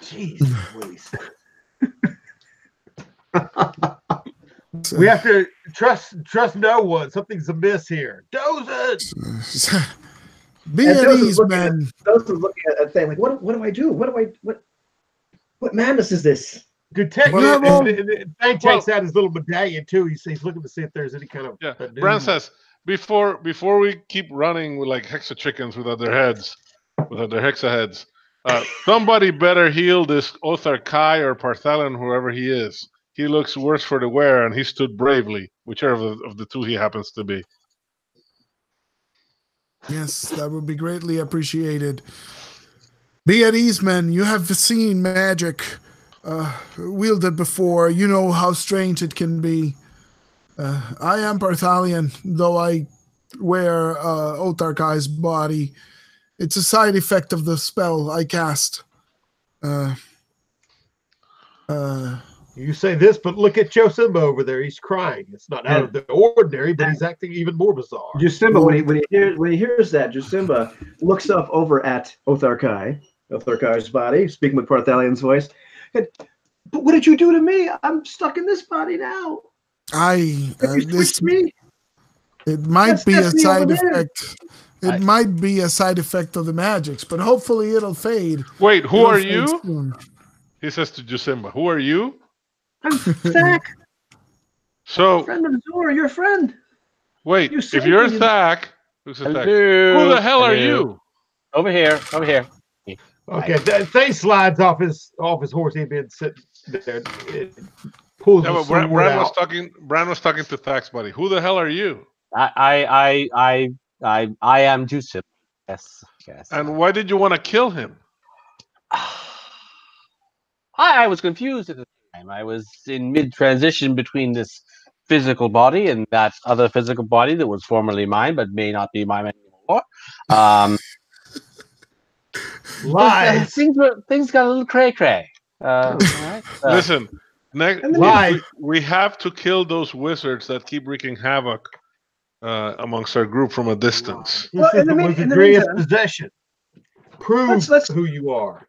Jeez, we have to trust no one. Something's amiss here. Dozen.
Be at ease, man.
Those are looking at that thing like, what do I do? What madness is this?
Detective Thang takes out his little medallion too. He's looking to see if there's any kind of
Bran says, before we keep running with like hexa chickens without their heads, without their hexa heads, somebody better heal this Otharkai or Parthalion, whoever he is. He looks worse for the wear, and he stood bravely, whichever of the two he happens to be.
Yes, that would be greatly appreciated. Be at ease, men. You have seen magic wielded before. You know how strange it can be. I am Parthalion, though I wear Otharkai's body. It's a side effect of the spell I cast.
You say this, but look at Josimba over there. He's crying. It's not out of the ordinary, but he's acting even more bizarre.
Josimba, when he hears that, Josimba looks up over at Otharkai's body, speaking with Parthalion's voice. But what did you do to me? I'm stuck in this body now.
Me. It might be a side effect. It might be a side effect of the magics, but hopefully it'll fade.
Wait, who are you? Soon. He says to Josimba, "Who are you?"
I'm Thack.
So,
friend of Zora, your friend.
Wait, if you're Thack, who the hell are you?
Over here.
Okay, Thang slides off his horse. He'd been sitting there. Pulls
Bran was talking to Thack's buddy. Who the hell are you?
I am Jusip. Yes, yes.
And why did you want to kill him?
I was confused at the time. I was in mid-transition between this physical body and that other physical body that was formerly mine, but may not be mine anymore.
Lies.
Things got a little cray-cray. All right.
Listen,
Lies.
we have to kill those wizards that keep wreaking havoc amongst our group from a distance.
He says it was Andreas' possession. Prove
Let's
who you are.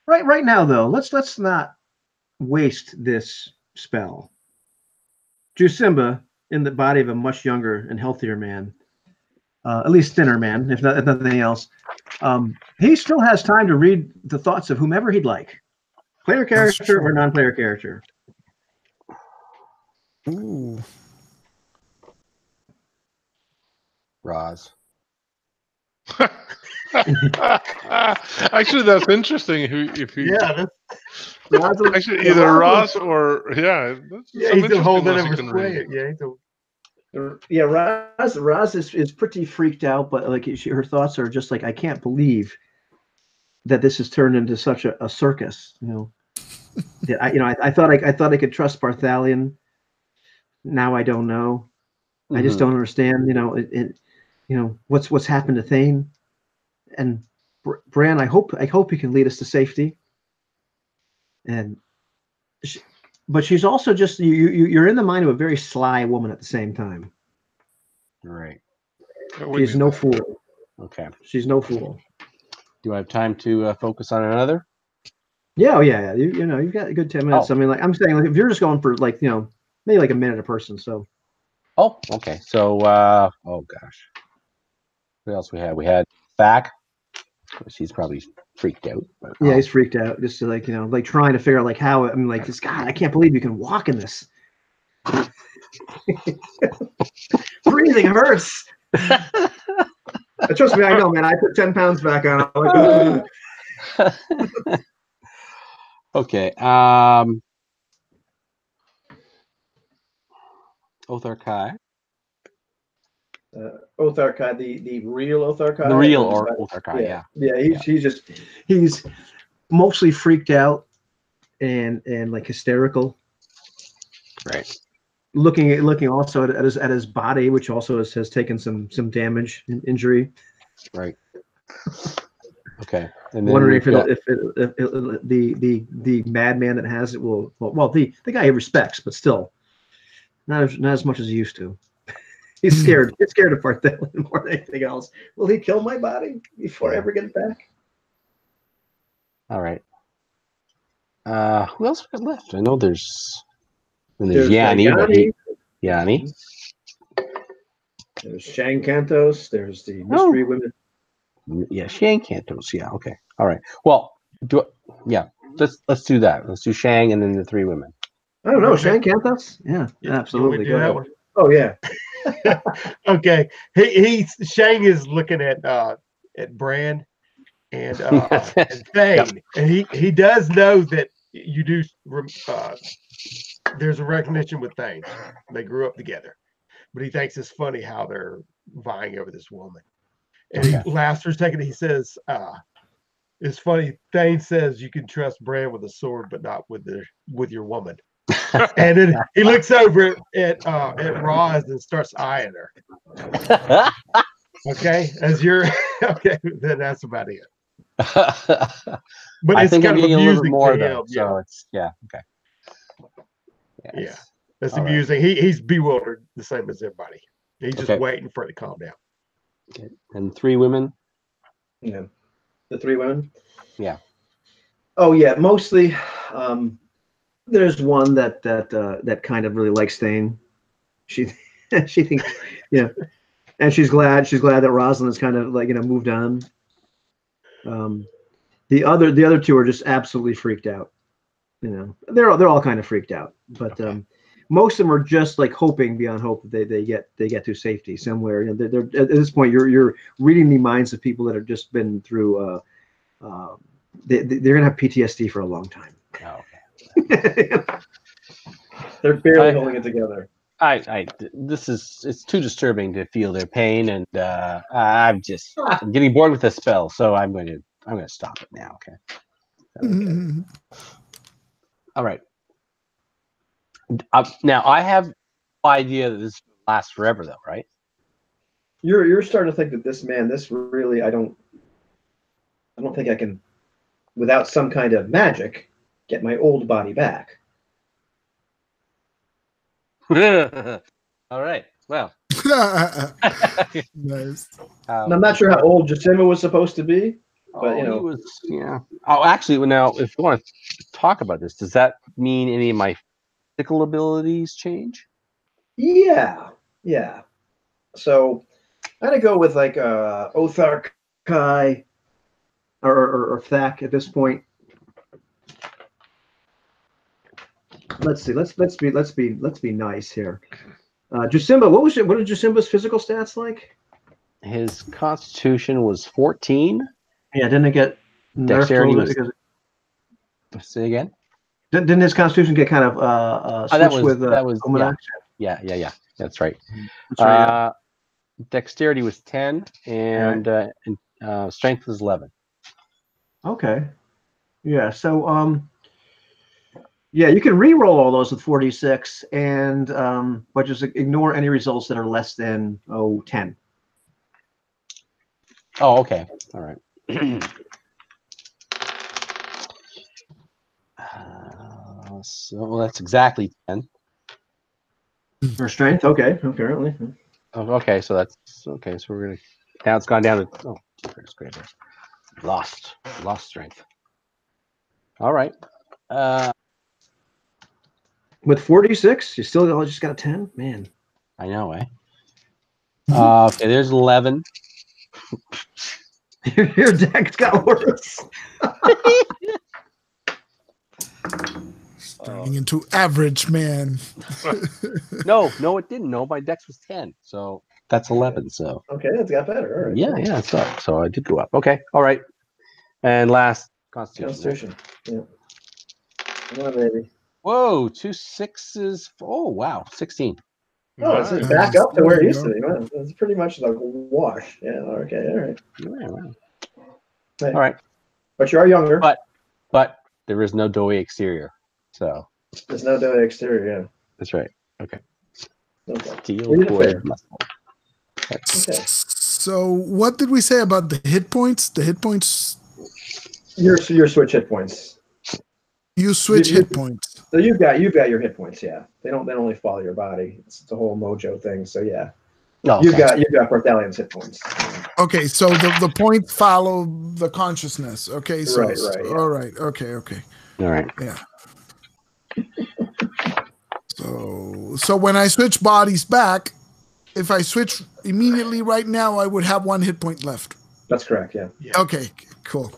right now though. Let's not waste this spell. Jusimba, in the body of a much younger and healthier man, at least thinner man, if nothing else, he still has time to read the thoughts of whomever he'd like, player character or non-player character.
Ooh.
Roz.
Actually, that's interesting.
Yeah,
Actually, either Ross or
he's a whole other persuade.
Yeah, Roz is pretty freaked out, but like her thoughts are just like, I can't believe that this has turned into such a circus. I thought I could trust Barthalion. Now I don't know. I just don't understand. What's happened to Thane and Bran. I hope he can lead us to safety. But she's also just you're in the mind of a very sly woman at the same time.
Right.
She's no fool.
Okay.
She's no fool.
Do I have time to focus on another?
Yeah. Oh, yeah. You've got a good 10 minutes.
Oh.
I mean, like I'm saying, like if you're just going for like maybe like a minute a person. So.
Oh, okay. So, oh gosh, what else we had? We had Fack. She's probably freaked out. But,
yeah, he's freaked out. Just to, like trying to figure out like how. I mean, like this guy. I can't believe you can walk in this. Breathing hurts. Trust me, I know, man. I put 10 pounds back on. I'm like,
okay. Othar Kai.
Othar Kai, the real Othar Kai.
The real Othar Kai, yeah.
Yeah, he's mostly freaked out and like hysterical.
Right.
Looking also at his body, which also has taken some damage and injury.
Right. Okay. And then
wondering if the madman that has it will the guy he respects, but still not as much as he used to. He's scared. He's scared of Barthelion more than anything else. Will he kill my body before I ever get it back?
All right. Who else we got left? I know there's Yanni. Yanni.
There's Shang Kantos. There's the mystery women.
Yeah, Shang Kantos. Yeah. Okay. All right. Well, let's do that. Let's do Shang and then the three women.
I don't know. Shang Kantos. Yeah, absolutely. Go ahead. Oh yeah.
Okay. Shang is looking at Bran and Thane, and he does know that you do. There's a recognition with Thane. They grew up together, but he thinks it's funny how they're vying over this woman. And he laughs for a second. He says, "It's funny." Thane says you can trust Bran with a sword, but not with your woman. And then he looks over at Roz and starts eyeing her. Okay, okay, then that's about it. But
I
it's
think
kind of
amusing a little bit more
to
though.
him.
So it's okay.
Yeah, that's amusing. Right. He's bewildered the same as everybody. He's just waiting for it to calm down.
Okay. And three women.
Yeah, the three women.
Yeah.
Oh yeah, mostly. There's one that kind of really likes Thane. She thinks, and she's glad that Rosalind has kind of like moved on. The other two are just absolutely freaked out. They're all kind of freaked out, but most of them are just like hoping beyond hope that they get to safety somewhere. They're at this point you're reading the minds of people that have just been through. They're gonna have PTSD for a long time.
Oh, okay.
They're barely holding it together.
it's too disturbing to feel their pain, and I'm getting bored with the spell, so I'm going to stop it now. Okay. All right. Now I have no idea that this lasts forever, though, right?
You're starting to think that this really, I don't think I can, without some kind of magic, get my old body back.
All right. Well.
Nice.
And I'm not sure how old Jacima was supposed to be, but
he was. Yeah. Oh, actually, now if you want to talk about this, does that mean any of my physical abilities change?
Yeah. So I'm gonna go with like Othar Kai or Thak at this point. Let's see. Let's be nice here. Jacimba, what did Jacimba's physical stats like?
His Constitution was 14.
Yeah, didn't it get
Dexterity
nerfed?
Say again.
Didn't his Constitution get kind of switched with
Yeah. That's right.
That's right.
Dexterity was 10, and Strength was 11.
Okay. Yeah. So yeah, you can re-roll all those with 4d6, and but just ignore any results that are less than 10.
Oh, okay. All right. So that's exactly 10
for strength. Okay, apparently.
Okay, so that's okay. So we're gonna now it's gone down to there's great. Lost strength. All right.
With 4d6, you still just got a 10, man.
I know, eh? Okay, there's 11.
Your deck's got worse.
Turning into average man.
No, it didn't. No, my dex was 10, so that's 11. So
okay, that's got better. All right.
Yeah. So I did go up. Okay, all right. And last Constitution.
Yeah. Come on, baby.
Whoa, 2 6s. Oh wow, 16.
Oh, it's just back up to where it used to be. Man. It's pretty much like a wash. Yeah. Okay. All right.
Yeah, wow.
Hey.
All right.
But you are younger.
But there is no doughy exterior. So
there's no doughy exterior. Yeah.
That's right. Okay.
Steel cord
muscle.
Okay.
So what did we say about the hit points? The hit points.
Your switch hit points.
You switch hit points.
So you've got your hit points. Yeah. They only follow your body. It's the whole mojo thing. So yeah. Oh, okay. You've got Barthalion's hit points.
Okay, so the points follow the consciousness. Okay, so
right. Yeah.
All right. Okay.
All right.
Yeah. So when I switch bodies back, if I switch immediately right now, I would have 1 hit point left.
That's correct. Yeah.
Okay. Cool.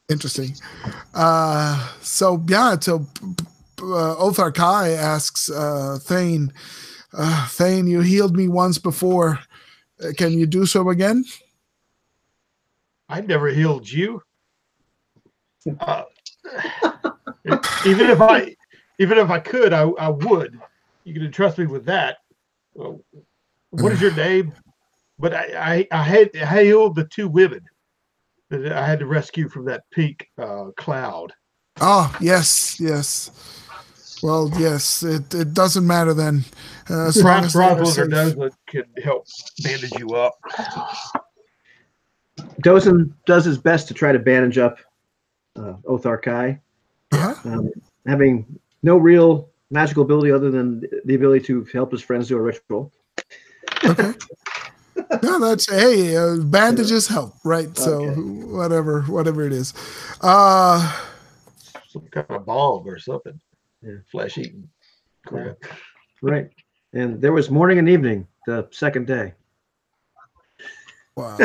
Interesting. So Othar Kai asks Thane. Thane, you healed me once before. Can you do so again?
I never healed you. Even if I could, I would. You can entrust me with that. What is your name? But I had healed the 2 women that I had to rescue from that peak cloud.
Oh, yes. Well, yes, it doesn't matter then. As long as
Rosalind can help bandage you up.
Dozen does his best to try to bandage up Othar Kai. Having no real magical ability other than the ability to help his friends do a ritual.
Okay. No, that's bandages help, right? Okay. So whatever it is.
Some kind of balm or something. Yeah. Flesh eating crap.
Right. And there was morning and evening the second day.
Wow.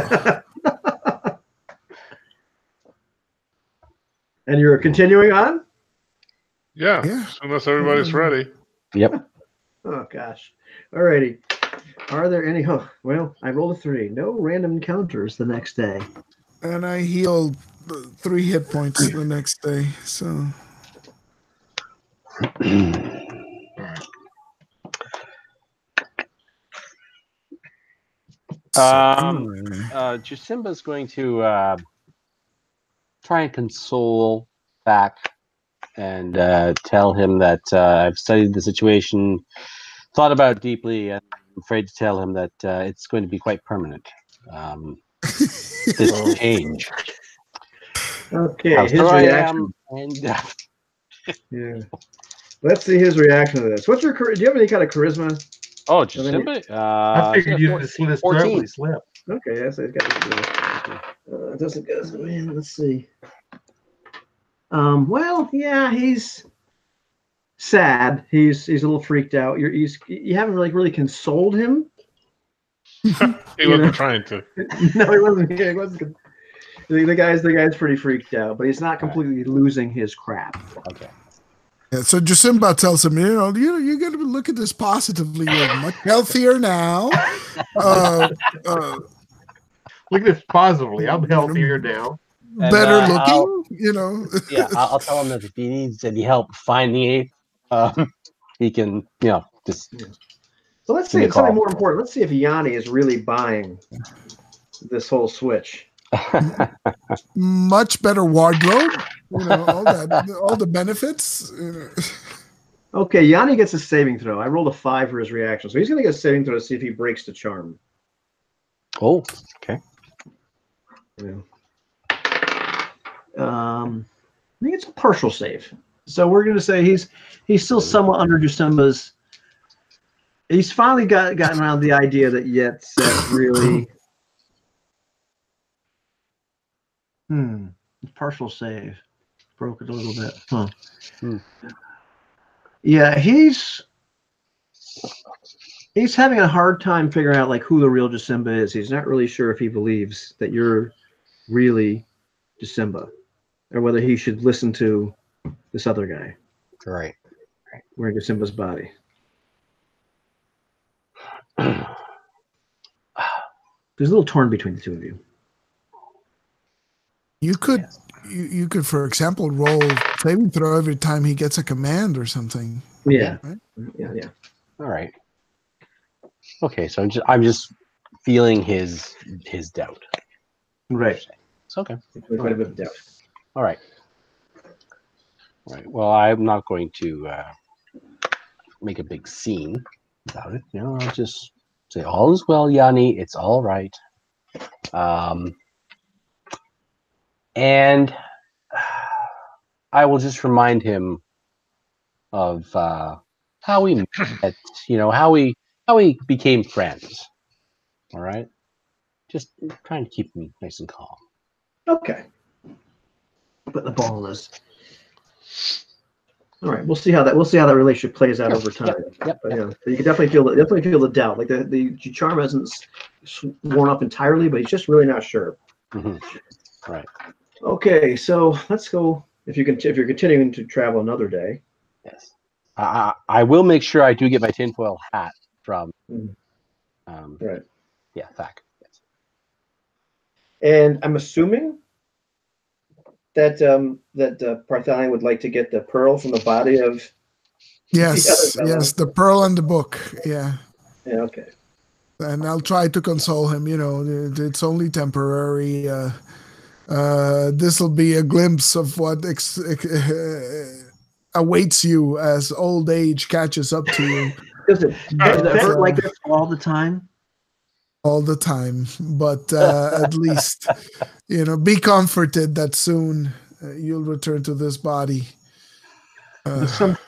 And you're continuing on?
Yeah. As soon as everybody's ready.
Yep.
Oh gosh. All righty. Are there any? Oh, well, I rolled a 3. No random encounters the next day.
And I healed 3 hit points the next day. So.
Jasimba's going to try and console Thak and tell him that I've studied the situation, thought about it deeply, and I'm afraid to tell him that it's going to be quite permanent. This change.
Okay,
How
his
sure I
reaction.
am, and
Yeah. Let's see his reaction to this. What's your? Do you have any kind of charisma?
oh, Jasimba.
I figured you'd just slit his throat when
14.
he slept.
Okay, yes, I've got it. Doesn't go. Man, let's see. Well, yeah, he's sad. He's a little freaked out. You haven't really consoled him.
He wasn't trying to.
No, he wasn't. He wasn't. The guy's pretty freaked out, but he's not completely losing his crap.
Okay.
Yeah, so Jasimba tells him, you got to look at this positively. You're much healthier now.
Look at this positively. I'm healthier now.
Better looking,
Yeah, I'll tell him that if he needs any help finding it, he can, just.
So let's see. Something more important. Let's see if Yanni is really buying this whole switch.
Much better wardrobe, all the benefits.
Okay, Yanni gets a saving throw. I rolled a 5 for his reaction, so he's going to get a saving throw to see if he breaks the charm.
Oh, okay.
Yeah. I think it's a partial save. So we're going to say he's still somewhat under Jasimba's. He's finally gotten around the idea that Set really. Partial save. Broke it a little bit. Huh. Yeah, he's having a hard time figuring out who the real Jasimba is. He's not really sure if he believes that you're really Jasimba, or whether he should listen to this other guy.
Right.
Wearing Jasimba's body. There's a little torn between the two of you.
You could, you could, for example, roll saving throw every time he gets a command or something.
Yeah.
Right?
Yeah.
All right. Okay, so I'm just feeling his doubt.
Right.
It's okay.
Quite a bit of doubt.
All right. Well, I'm not going to make a big scene about it. I'll just say all is well, Yanni. It's all right. And I will just remind him of how we met, how we became friends. All right, just trying to keep him nice and calm.
Okay. Put the ball in his. All right, we'll see how that relationship plays out over time.
Yep.
But, you can definitely feel the doubt. Like the charm hasn't worn up entirely, but he's just really not sure.
Mm-hmm. Right.
Okay, so let's go. If you're continuing to travel another day.
Yes. I will make sure I do get my tinfoil hat from.
Right.
Yeah, Thak. Yes.
And I'm assuming that Parthalion would like to get the pearl from the body of.
Yes, the pearl and the book. Yeah.
Yeah. Okay.
And I'll try to console him. It's only temporary. This will be a glimpse of what awaits you as old age catches up to you.
Does it hurt like this all the time?
All the time, but at least be comforted that soon you'll return to this body.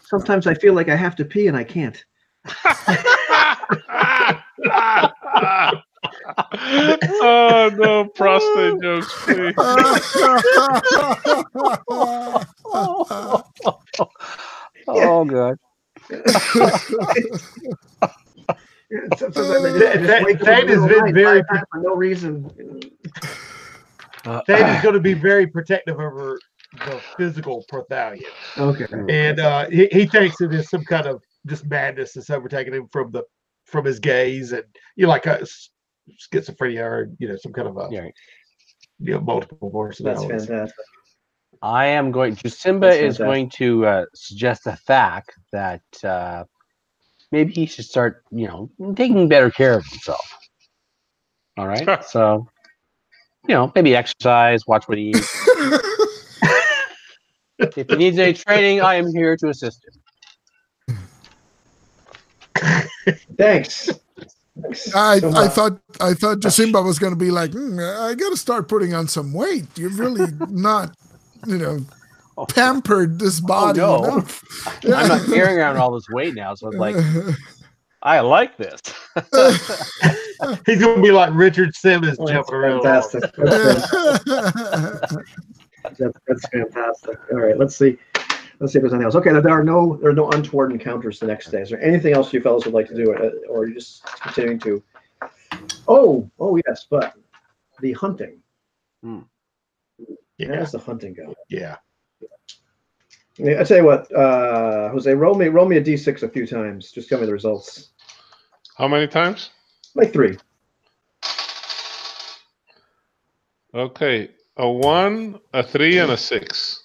Sometimes I feel like I have to pee and I can't.
Oh no, prostate jokes, please.
Oh god.
Thane has been very
for no reason.
Thane is going to be very protective over the physical Parthalion.
Okay.
And he thinks it is some kind of just madness that's overtaken him from his gaze, and like a schizophrenia or some kind of multiple personalities.
That's fantastic.
Jasimba is going to suggest to Thak that maybe he should start taking better care of himself. All right. So, maybe exercise, watch what he eats. If he needs any training, I am here to assist him.
Thanks.
I thought Jasimba was going to be like, I got to start putting on some weight. You've really not, pampered this body enough.
I'm not carrying around all this weight now, so it's like, I like this.
He's going to be like Richard Simmons jumping around.
Fantastic. That's fantastic. All right, let's see. Let's see if there's anything else. Okay, there are no untoward encounters the next day. Is there anything else you fellows would like to do, or are you just continuing to? Oh yes, but the hunting.
Yeah.
How does the hunting go?
Yeah.
I tell you what, Jose, roll me a d6 a few times. Just tell me the results.
How many times?
Like 3.
Okay, a 1, a 3, and a 6.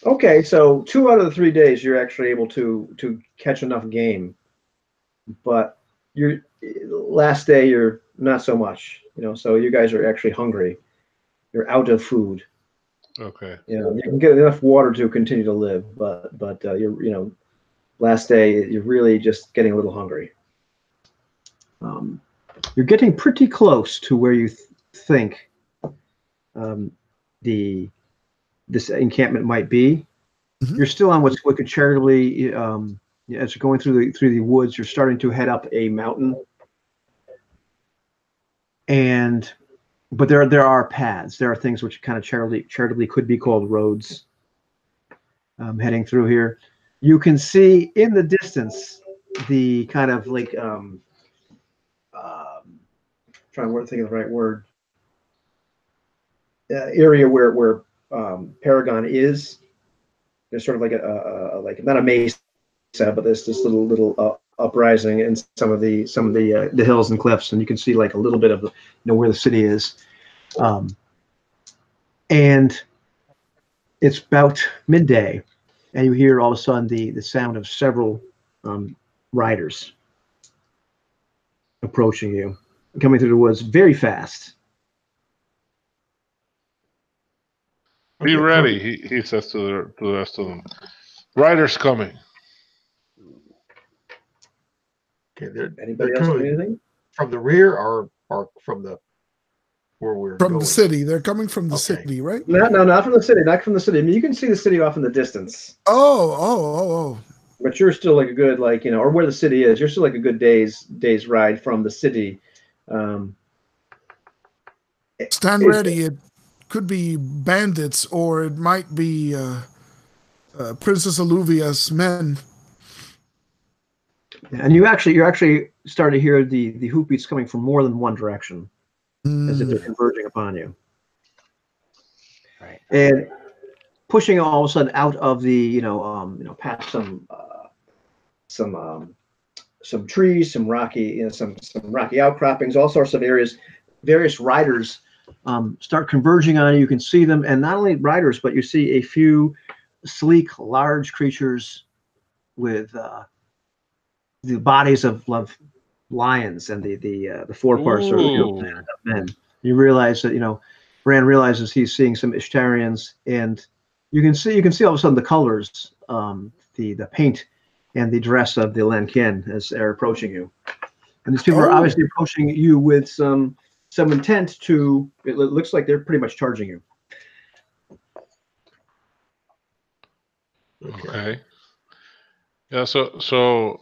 Okay, so 2 out of the 3 days you're actually able to catch enough game, but your last day you're not so much. So you guys are actually hungry. You're out of food.
Okay.
You can get enough water to continue to live, but you're last day you're really just getting a little hungry. You're getting pretty close to where you think this encampment might be. Mm-hmm. You're still on what could charitably, as you're going through the woods, you're starting to head up a mountain, but there are paths. There are things which kind of charitably could be called roads. Heading through here, you can see in the distance the kind of like trying to think of the right word. Area where Paragon is. There's sort of like a like not a mesa, but there's this little uprising in some of the hills and cliffs, and you can see like a little bit of where the city is. And it's about midday, and you hear all of a sudden the sound of several riders approaching you, coming through the woods very fast.
Be ready, he says to the rest of them. Riders coming.
Okay,
anybody else doing anything?
From the rear or from the where we're
from
going?
The city. They're coming from the city, right?
No, not from the city. Not from the city. I mean, you can see the city off in the distance.
Oh.
But you're still like a good or where the city is. You're still like a good day's ride from the city.
Stand ready. It could be bandits, or it might be Princess Aluvia's men.
And you're actually starting to hear the hoofbeats coming from more than one direction, as if they're converging upon you.
Right.
And pushing all of a sudden out of the past some trees, some rocky some rocky outcroppings, all sorts of areas. Various riders start converging on you. You can see them, and not only riders, but you see a few sleek, large creatures with the bodies of lions and the foreparts of men. You realize that Bran realizes he's seeing some Ishtarians, and you can see all of a sudden the colors, the paint, and the dress of the Lankin as they're approaching you. And these people are obviously approaching you with some intent to. It looks like they're pretty much charging you.
Okay. Yeah. So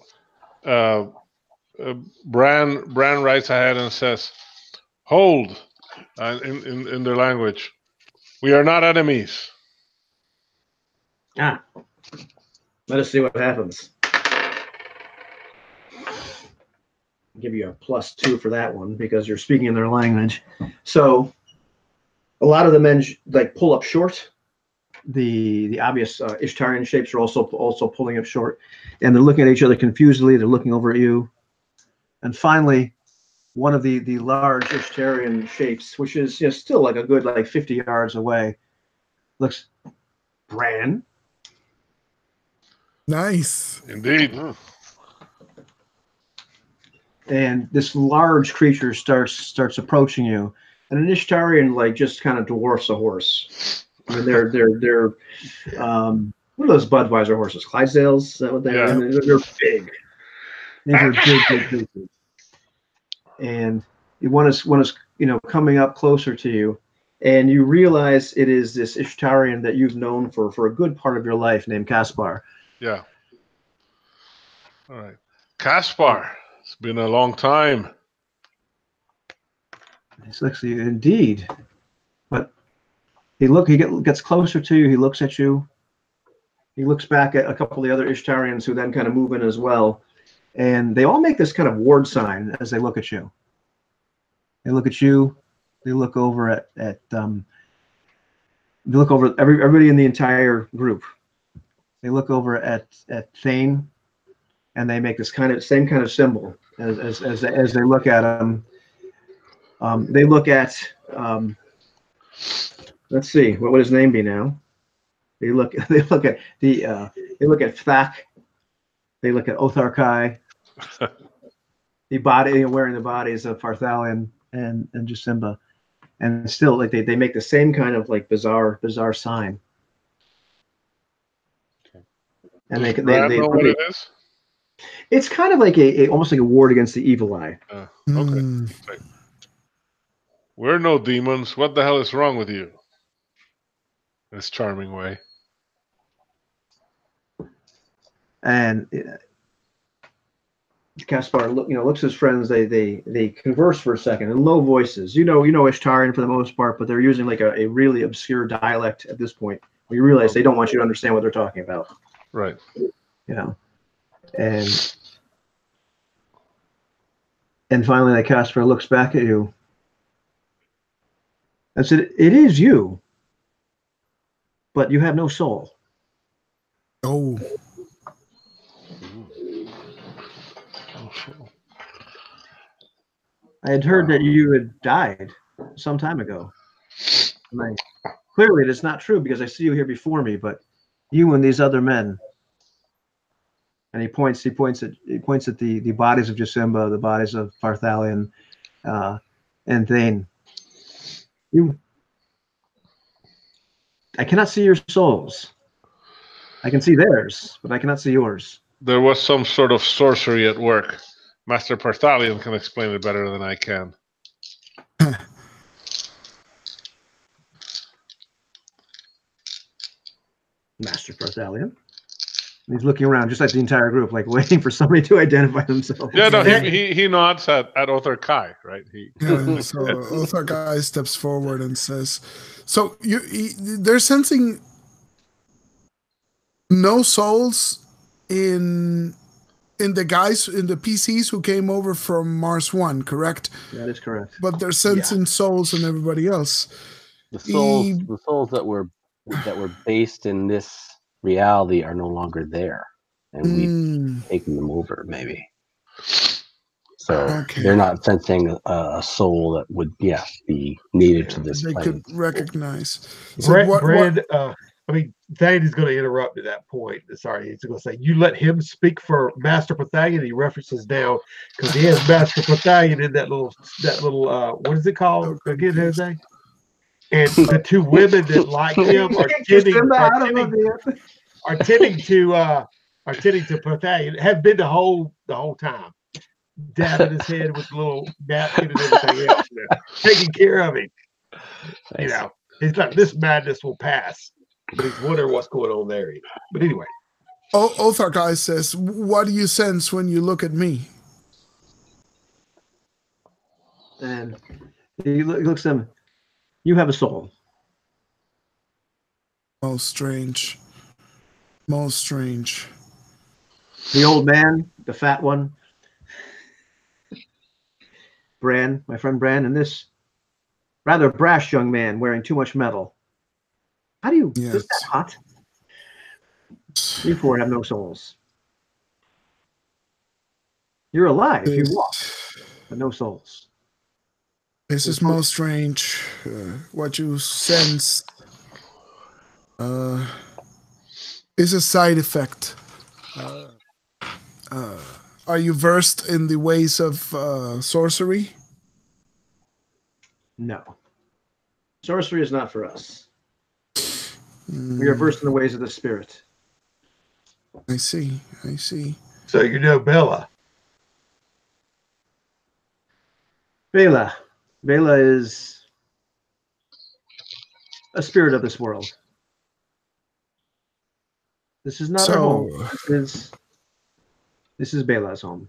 Bran writes ahead and says, "Hold," in their language. We are not enemies.
Let us see what happens. I'll give you a +2 for that one because you're speaking in their language. So a lot of the men pull up short. The obvious Ishtarian shapes are also pulling up short, and they're looking at each other confusedly. They're looking over at you, and finally, one of the large Ishtarian shapes, which is still like a good 50 yards away, looks. Bran.
Nice.
Indeed.
and this large creature starts approaching you, and an Ishtarian like just kind of dwarfs a horse. I mean, they're what are those Budweiser horses? Clydesdales? Is that what they are?
Yeah.
I mean, they're big. These are big creatures. And one is coming up closer to you, and you realize it is this Ishtarian that you've known for a good part of your life, named Caspar.
Yeah. All right. Caspar, it's been a long time.
He's actually indeed, but he gets closer to you. He looks at you. He looks back at a couple of the other Ishtarians who then kind of move in as well, and they all make this kind of ward sign as they look at you. They look at you. They look over at they look over everybody in the entire group. They look over at Thane, and they make this same kind of symbol as they look at him. They look at let's see, what would his name be now? They look at Thak. They look at Otharkai. The body, wearing the bodies of Parthalion and Jasimba, and still like they make the same kind of like bizarre sign.
Okay.
And
they know what it is.
It's kind of like almost like a ward against the evil eye.
Okay. We're no demons. What the hell is wrong with you? In this charming way.
And Caspar looks at his friends. They converse for a second in low voices. Ishtarian for the most part, but they're using like a really obscure dialect at this point. We realize they don't want you to understand what they're talking about.
Right.
And finally, like Caspar looks back at you and said, "It is you, but you have no soul."
Oh.
I had heard that you had died some time ago. Clearly, it's not true because I see you here before me. But you and these other men, and he points at the bodies of Jasimba, the bodies of Parthalion, and Thane. I cannot see your souls. I can see theirs, but I cannot see yours.
There was some sort of sorcery at work. Master Parthalion can explain it better than I can.
Master Parthalion. He's looking around, just like the entire group, like waiting for somebody to identify themselves.
Yeah, no, he nods at Othar Kai, right?
So Othar Kai steps forward and says, "So they're sensing no souls in the guys, in the PCs who came over from Mars 1, correct?"
That is correct.
But they're sensing souls in everybody else.
The souls that were based in this reality are no longer there, and we've taken them over, maybe. So they're not sensing a soul that would, be native to this
they
plane.
could recognize. So
Thane is going to interrupt at that point. Sorry, he's going to say, "You let him speak for Master Parthalion." He references now because he has Master Parthalion in that little what is it called again, Jose? And the two women that like him are tending to Parthalion, have been the whole time, dabbing his head with a little napkin and everything else, taking care of him. He's like, this madness will pass, but he's wondering what's going on there. But anyway,
Othar Kai says, "What do you sense when you look at me?"
And he looks at him. "You have a soul."
Most strange. Most strange.
The old man, the fat one, Bran, my friend Bran, and this rather brash young man wearing too much metal. How do you?
Yes.
Is that hot? You four have no souls. You're alive. You walk, but no souls.
This is most strange. What you sense is a side effect Are you versed in the ways of sorcery?
No. Sorcery is not for us. We are versed in the ways of the spirit.
I see. I see.
So you know Bella.
Bela. Bela is a spirit of this world. This is not our home. This is Bela's home.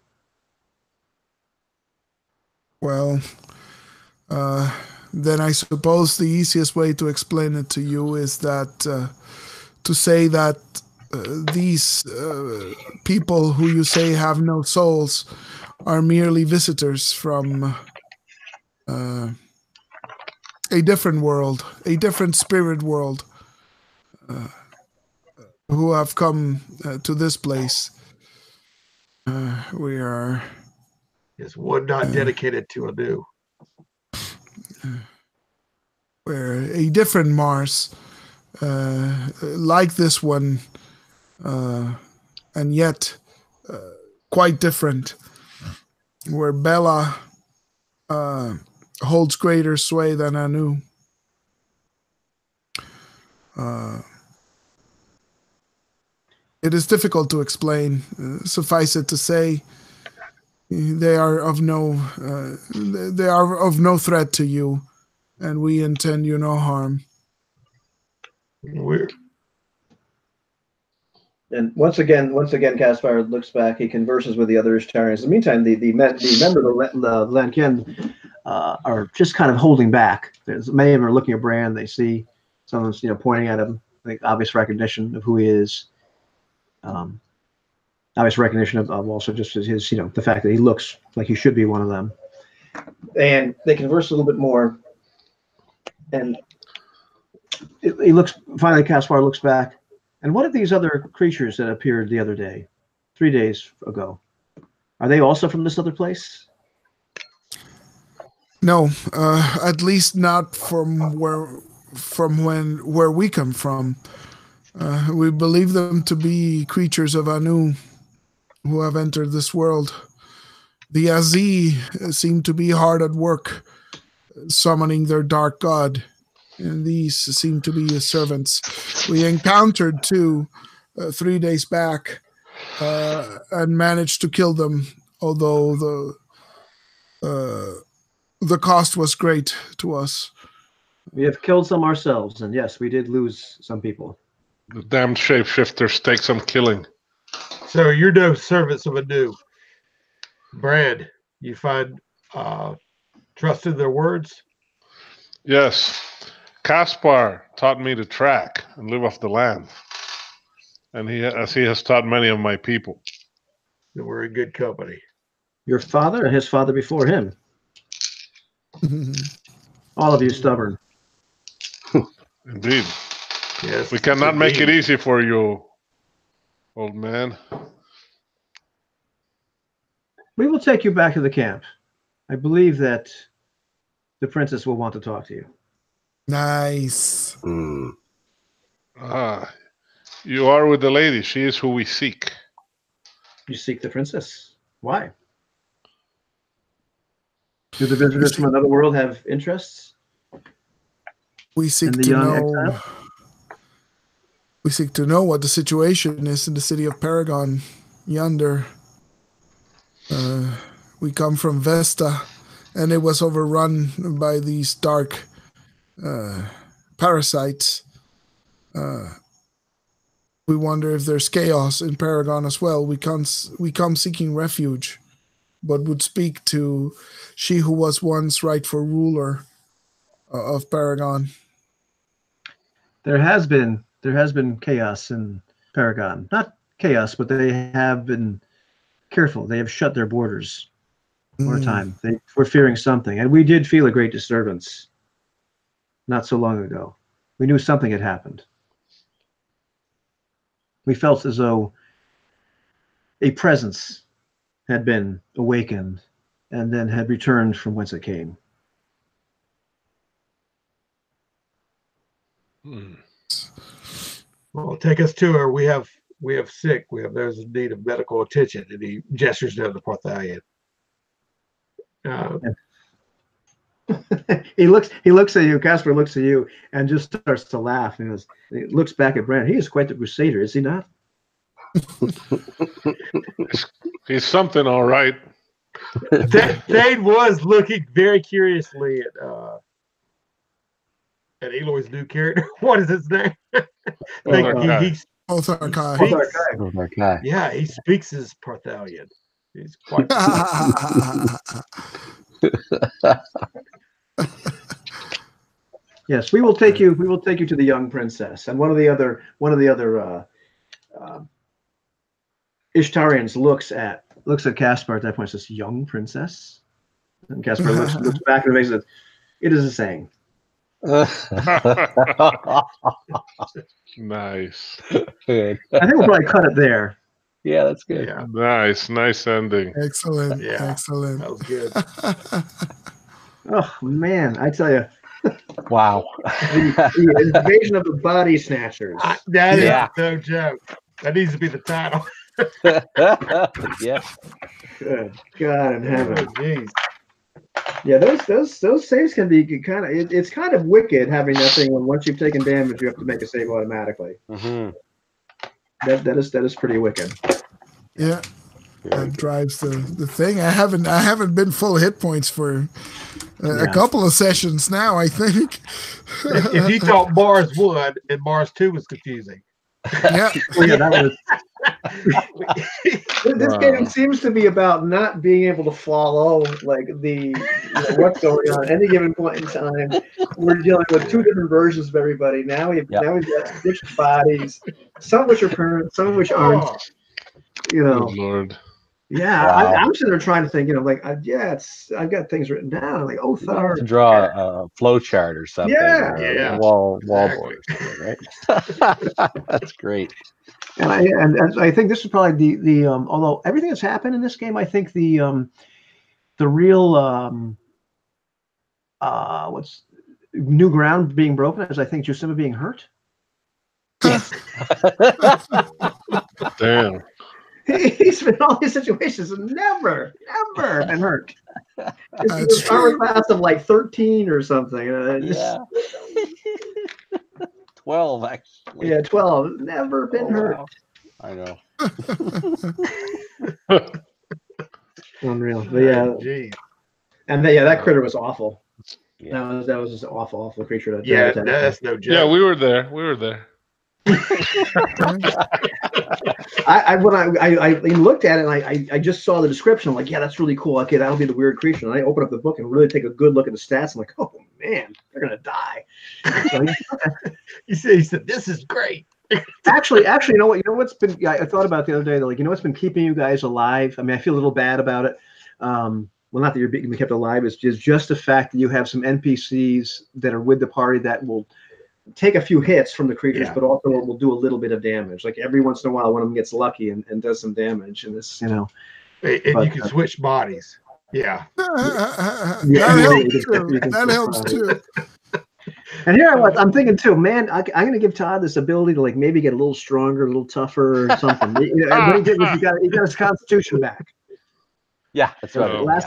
Well, then I suppose the easiest way to explain it to you is that to say that these people who you say have no souls are merely visitors from a different world, a different spirit world, who have come to this place. We are...
Is one not dedicated to a new.
We're a different Mars, like this one, and yet quite different, where Bella holds greater sway than Anu. It is difficult to explain. Suffice it to say, they are of no threat to you, and we intend you no harm.
Weird.
And once again, Caspar looks back. He converses with the other Ishtarians. In the meantime, the member of the Lanken are just kind of holding back. Many of them are looking at Bran. They see someone's pointing at him. I think obvious recognition of who he is. Obvious recognition of also just his the fact that he looks like he should be one of them. And they converse a little bit more. And he looks. Finally, Caspar looks back. And what are these other creatures that appeared the other day, 3 days ago? Are they also from this other place?
No, at least not from where we come from. We believe them to be creatures of Anu who have entered this world. The Azi seem to be hard at work summoning their dark god, and these seem to be his servants. We encountered two 3 days back and managed to kill them, although the cost was great to us.
We have killed some ourselves, and yes, we did lose some people.
The damn shapeshifters take some killing.
So you're no servants of a new. Brad, you find trust in their words?
Yes. Caspar taught me to track and live off the land. And he has taught many of my people.
Then we're in good company.
Your father and his father before him. All of you stubborn.
Indeed.
Yes.
We cannot make it easy for you, old man.
We will take you back to the camp. I believe that the princess will want to talk to you.
Nice.
You are with the lady. She is who we seek.
You seek the princess. Why? Do the visitors from another world have interests?
We seek to know. We seek to know what the situation is in the city of Paragon yonder. We come from Vesta, and it was overrun by these dark parasites. We wonder if there's chaos in Paragon as well. We come seeking refuge, but would speak to she who was once rightful ruler of Paragon.
There has been chaos in Paragon. Not chaos, but they have been careful. They have shut their borders for a time. They were fearing something, and we did feel a great disturbance not so long ago. We knew something had happened. We felt as though a presence had been awakened and then had returned from whence it came.
Well, take us to her. We have We have sick. We have those in need of medical attention." And he gestures down the Parthalian.
He looks at you. Casper looks at you and just starts to laugh. And he looks back at Brandon. He is quite the crusader, is he not?
He's something, all right.
Thane was looking very curiously at Eloy's new character. What is his name? Yeah, he speaks as Parthalian. He's quite.
Yes, we will take you. We will take you to the young princess. And one of the other Ishtarians looks at Caspar at that point and says, "Young princess." And Caspar looks back at the face and says, "It is a saying."
Nice.
Good.
I think we'll probably cut it there.
Yeah, that's good.
Yeah,
Nice ending.
Excellent.
Yeah.
Excellent.
that was good.
Oh man, I tell you,
Wow.
the invasion of the body snatchers.
That is
Yeah.
no joke. That needs to be the title.
Yeah.
Good God in heaven.
Oh, jeez.
Yeah, those saves can be kind of. It's kind of wicked having that thing when once you've taken damage, you have to make a save automatically.
Mm-hmm.
That is pretty wicked.
Yeah. That drives the thing. I haven't been full hit points for a couple of sessions now, I think.
If you thought Mars 1 and Mars 2 was confusing.
Yeah.
Well, yeah, that was. This game seems to be about not being able to follow like what's going on at any given point in time. We're dealing with two different versions of everybody. Now we've got switched bodies, some of which are current, some of which aren't.
Oh, Lord.
Yeah,
Wow.
I'm sitting there trying to think. I've got things written down. I'm like, oh, Thar.
To draw a flow chart or something.
Yeah.
or
Yeah.
a wall board or something, right? That's great.
And I think this is probably the although everything that's happened in this game, I think the real what's new ground being broken is I think Jusima being hurt.
Damn.
He's been in all these situations and never been hurt. It's
That's
a power class of like 13 or something.
Yeah. 12, actually.
Yeah, 12. Never been hurt.
Wow. I know.
Unreal. But yeah,
Jeez.
and that critter was awful.
Yeah.
That was just awful creature.
Yeah, that's no joke.
Yeah, we were there.
When I looked at it and I just saw the description. I'm like, yeah, that's really cool. Okay, that'll be the weird creature. And I open up the book and really take a good look at the stats. I'm like, oh man, they're gonna die. So,
He said, this is great.
actually, you know what's been? Yeah, I thought about it the other day. Like, you know what's been keeping you guys alive? I mean, I feel a little bad about it. Well, not that you're being kept alive. It's just the fact that you have some NPCs that are with the party that will take a few hits from the creatures, but also will do a little bit of damage. Like every once in a while, one of them gets lucky and does some damage. And this,
And you can switch bodies. Yeah.
That helps too.
And here I'm thinking too, man, I'm going to give Todd this ability to like maybe get a little stronger, a little tougher or something. What he did was he got his constitution back.
Yeah, that's right.
Last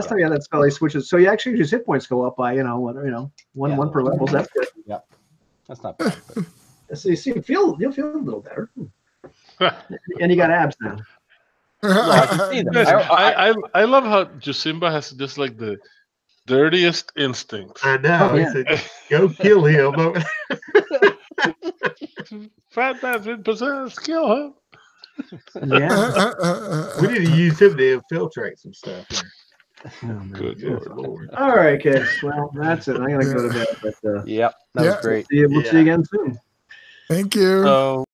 time he had that spell, he switches. So he actually his hit points go up by one per level. So that's good.
Yeah, that's not bad.
So you see, you'll feel a little better, and you got abs now.
I love how Jusimba has just like the dirtiest instinct.
I know.
Oh, yeah.
He said, go kill him.
Fat man's been possessed. Kill him.
Yeah.
We need to use him to infiltrate some stuff.
Good Lord.
All right, kids. Well, that's it. I'm gonna go to bed. But
Yep, that was great.
we'll see you again soon.
Thank you.
So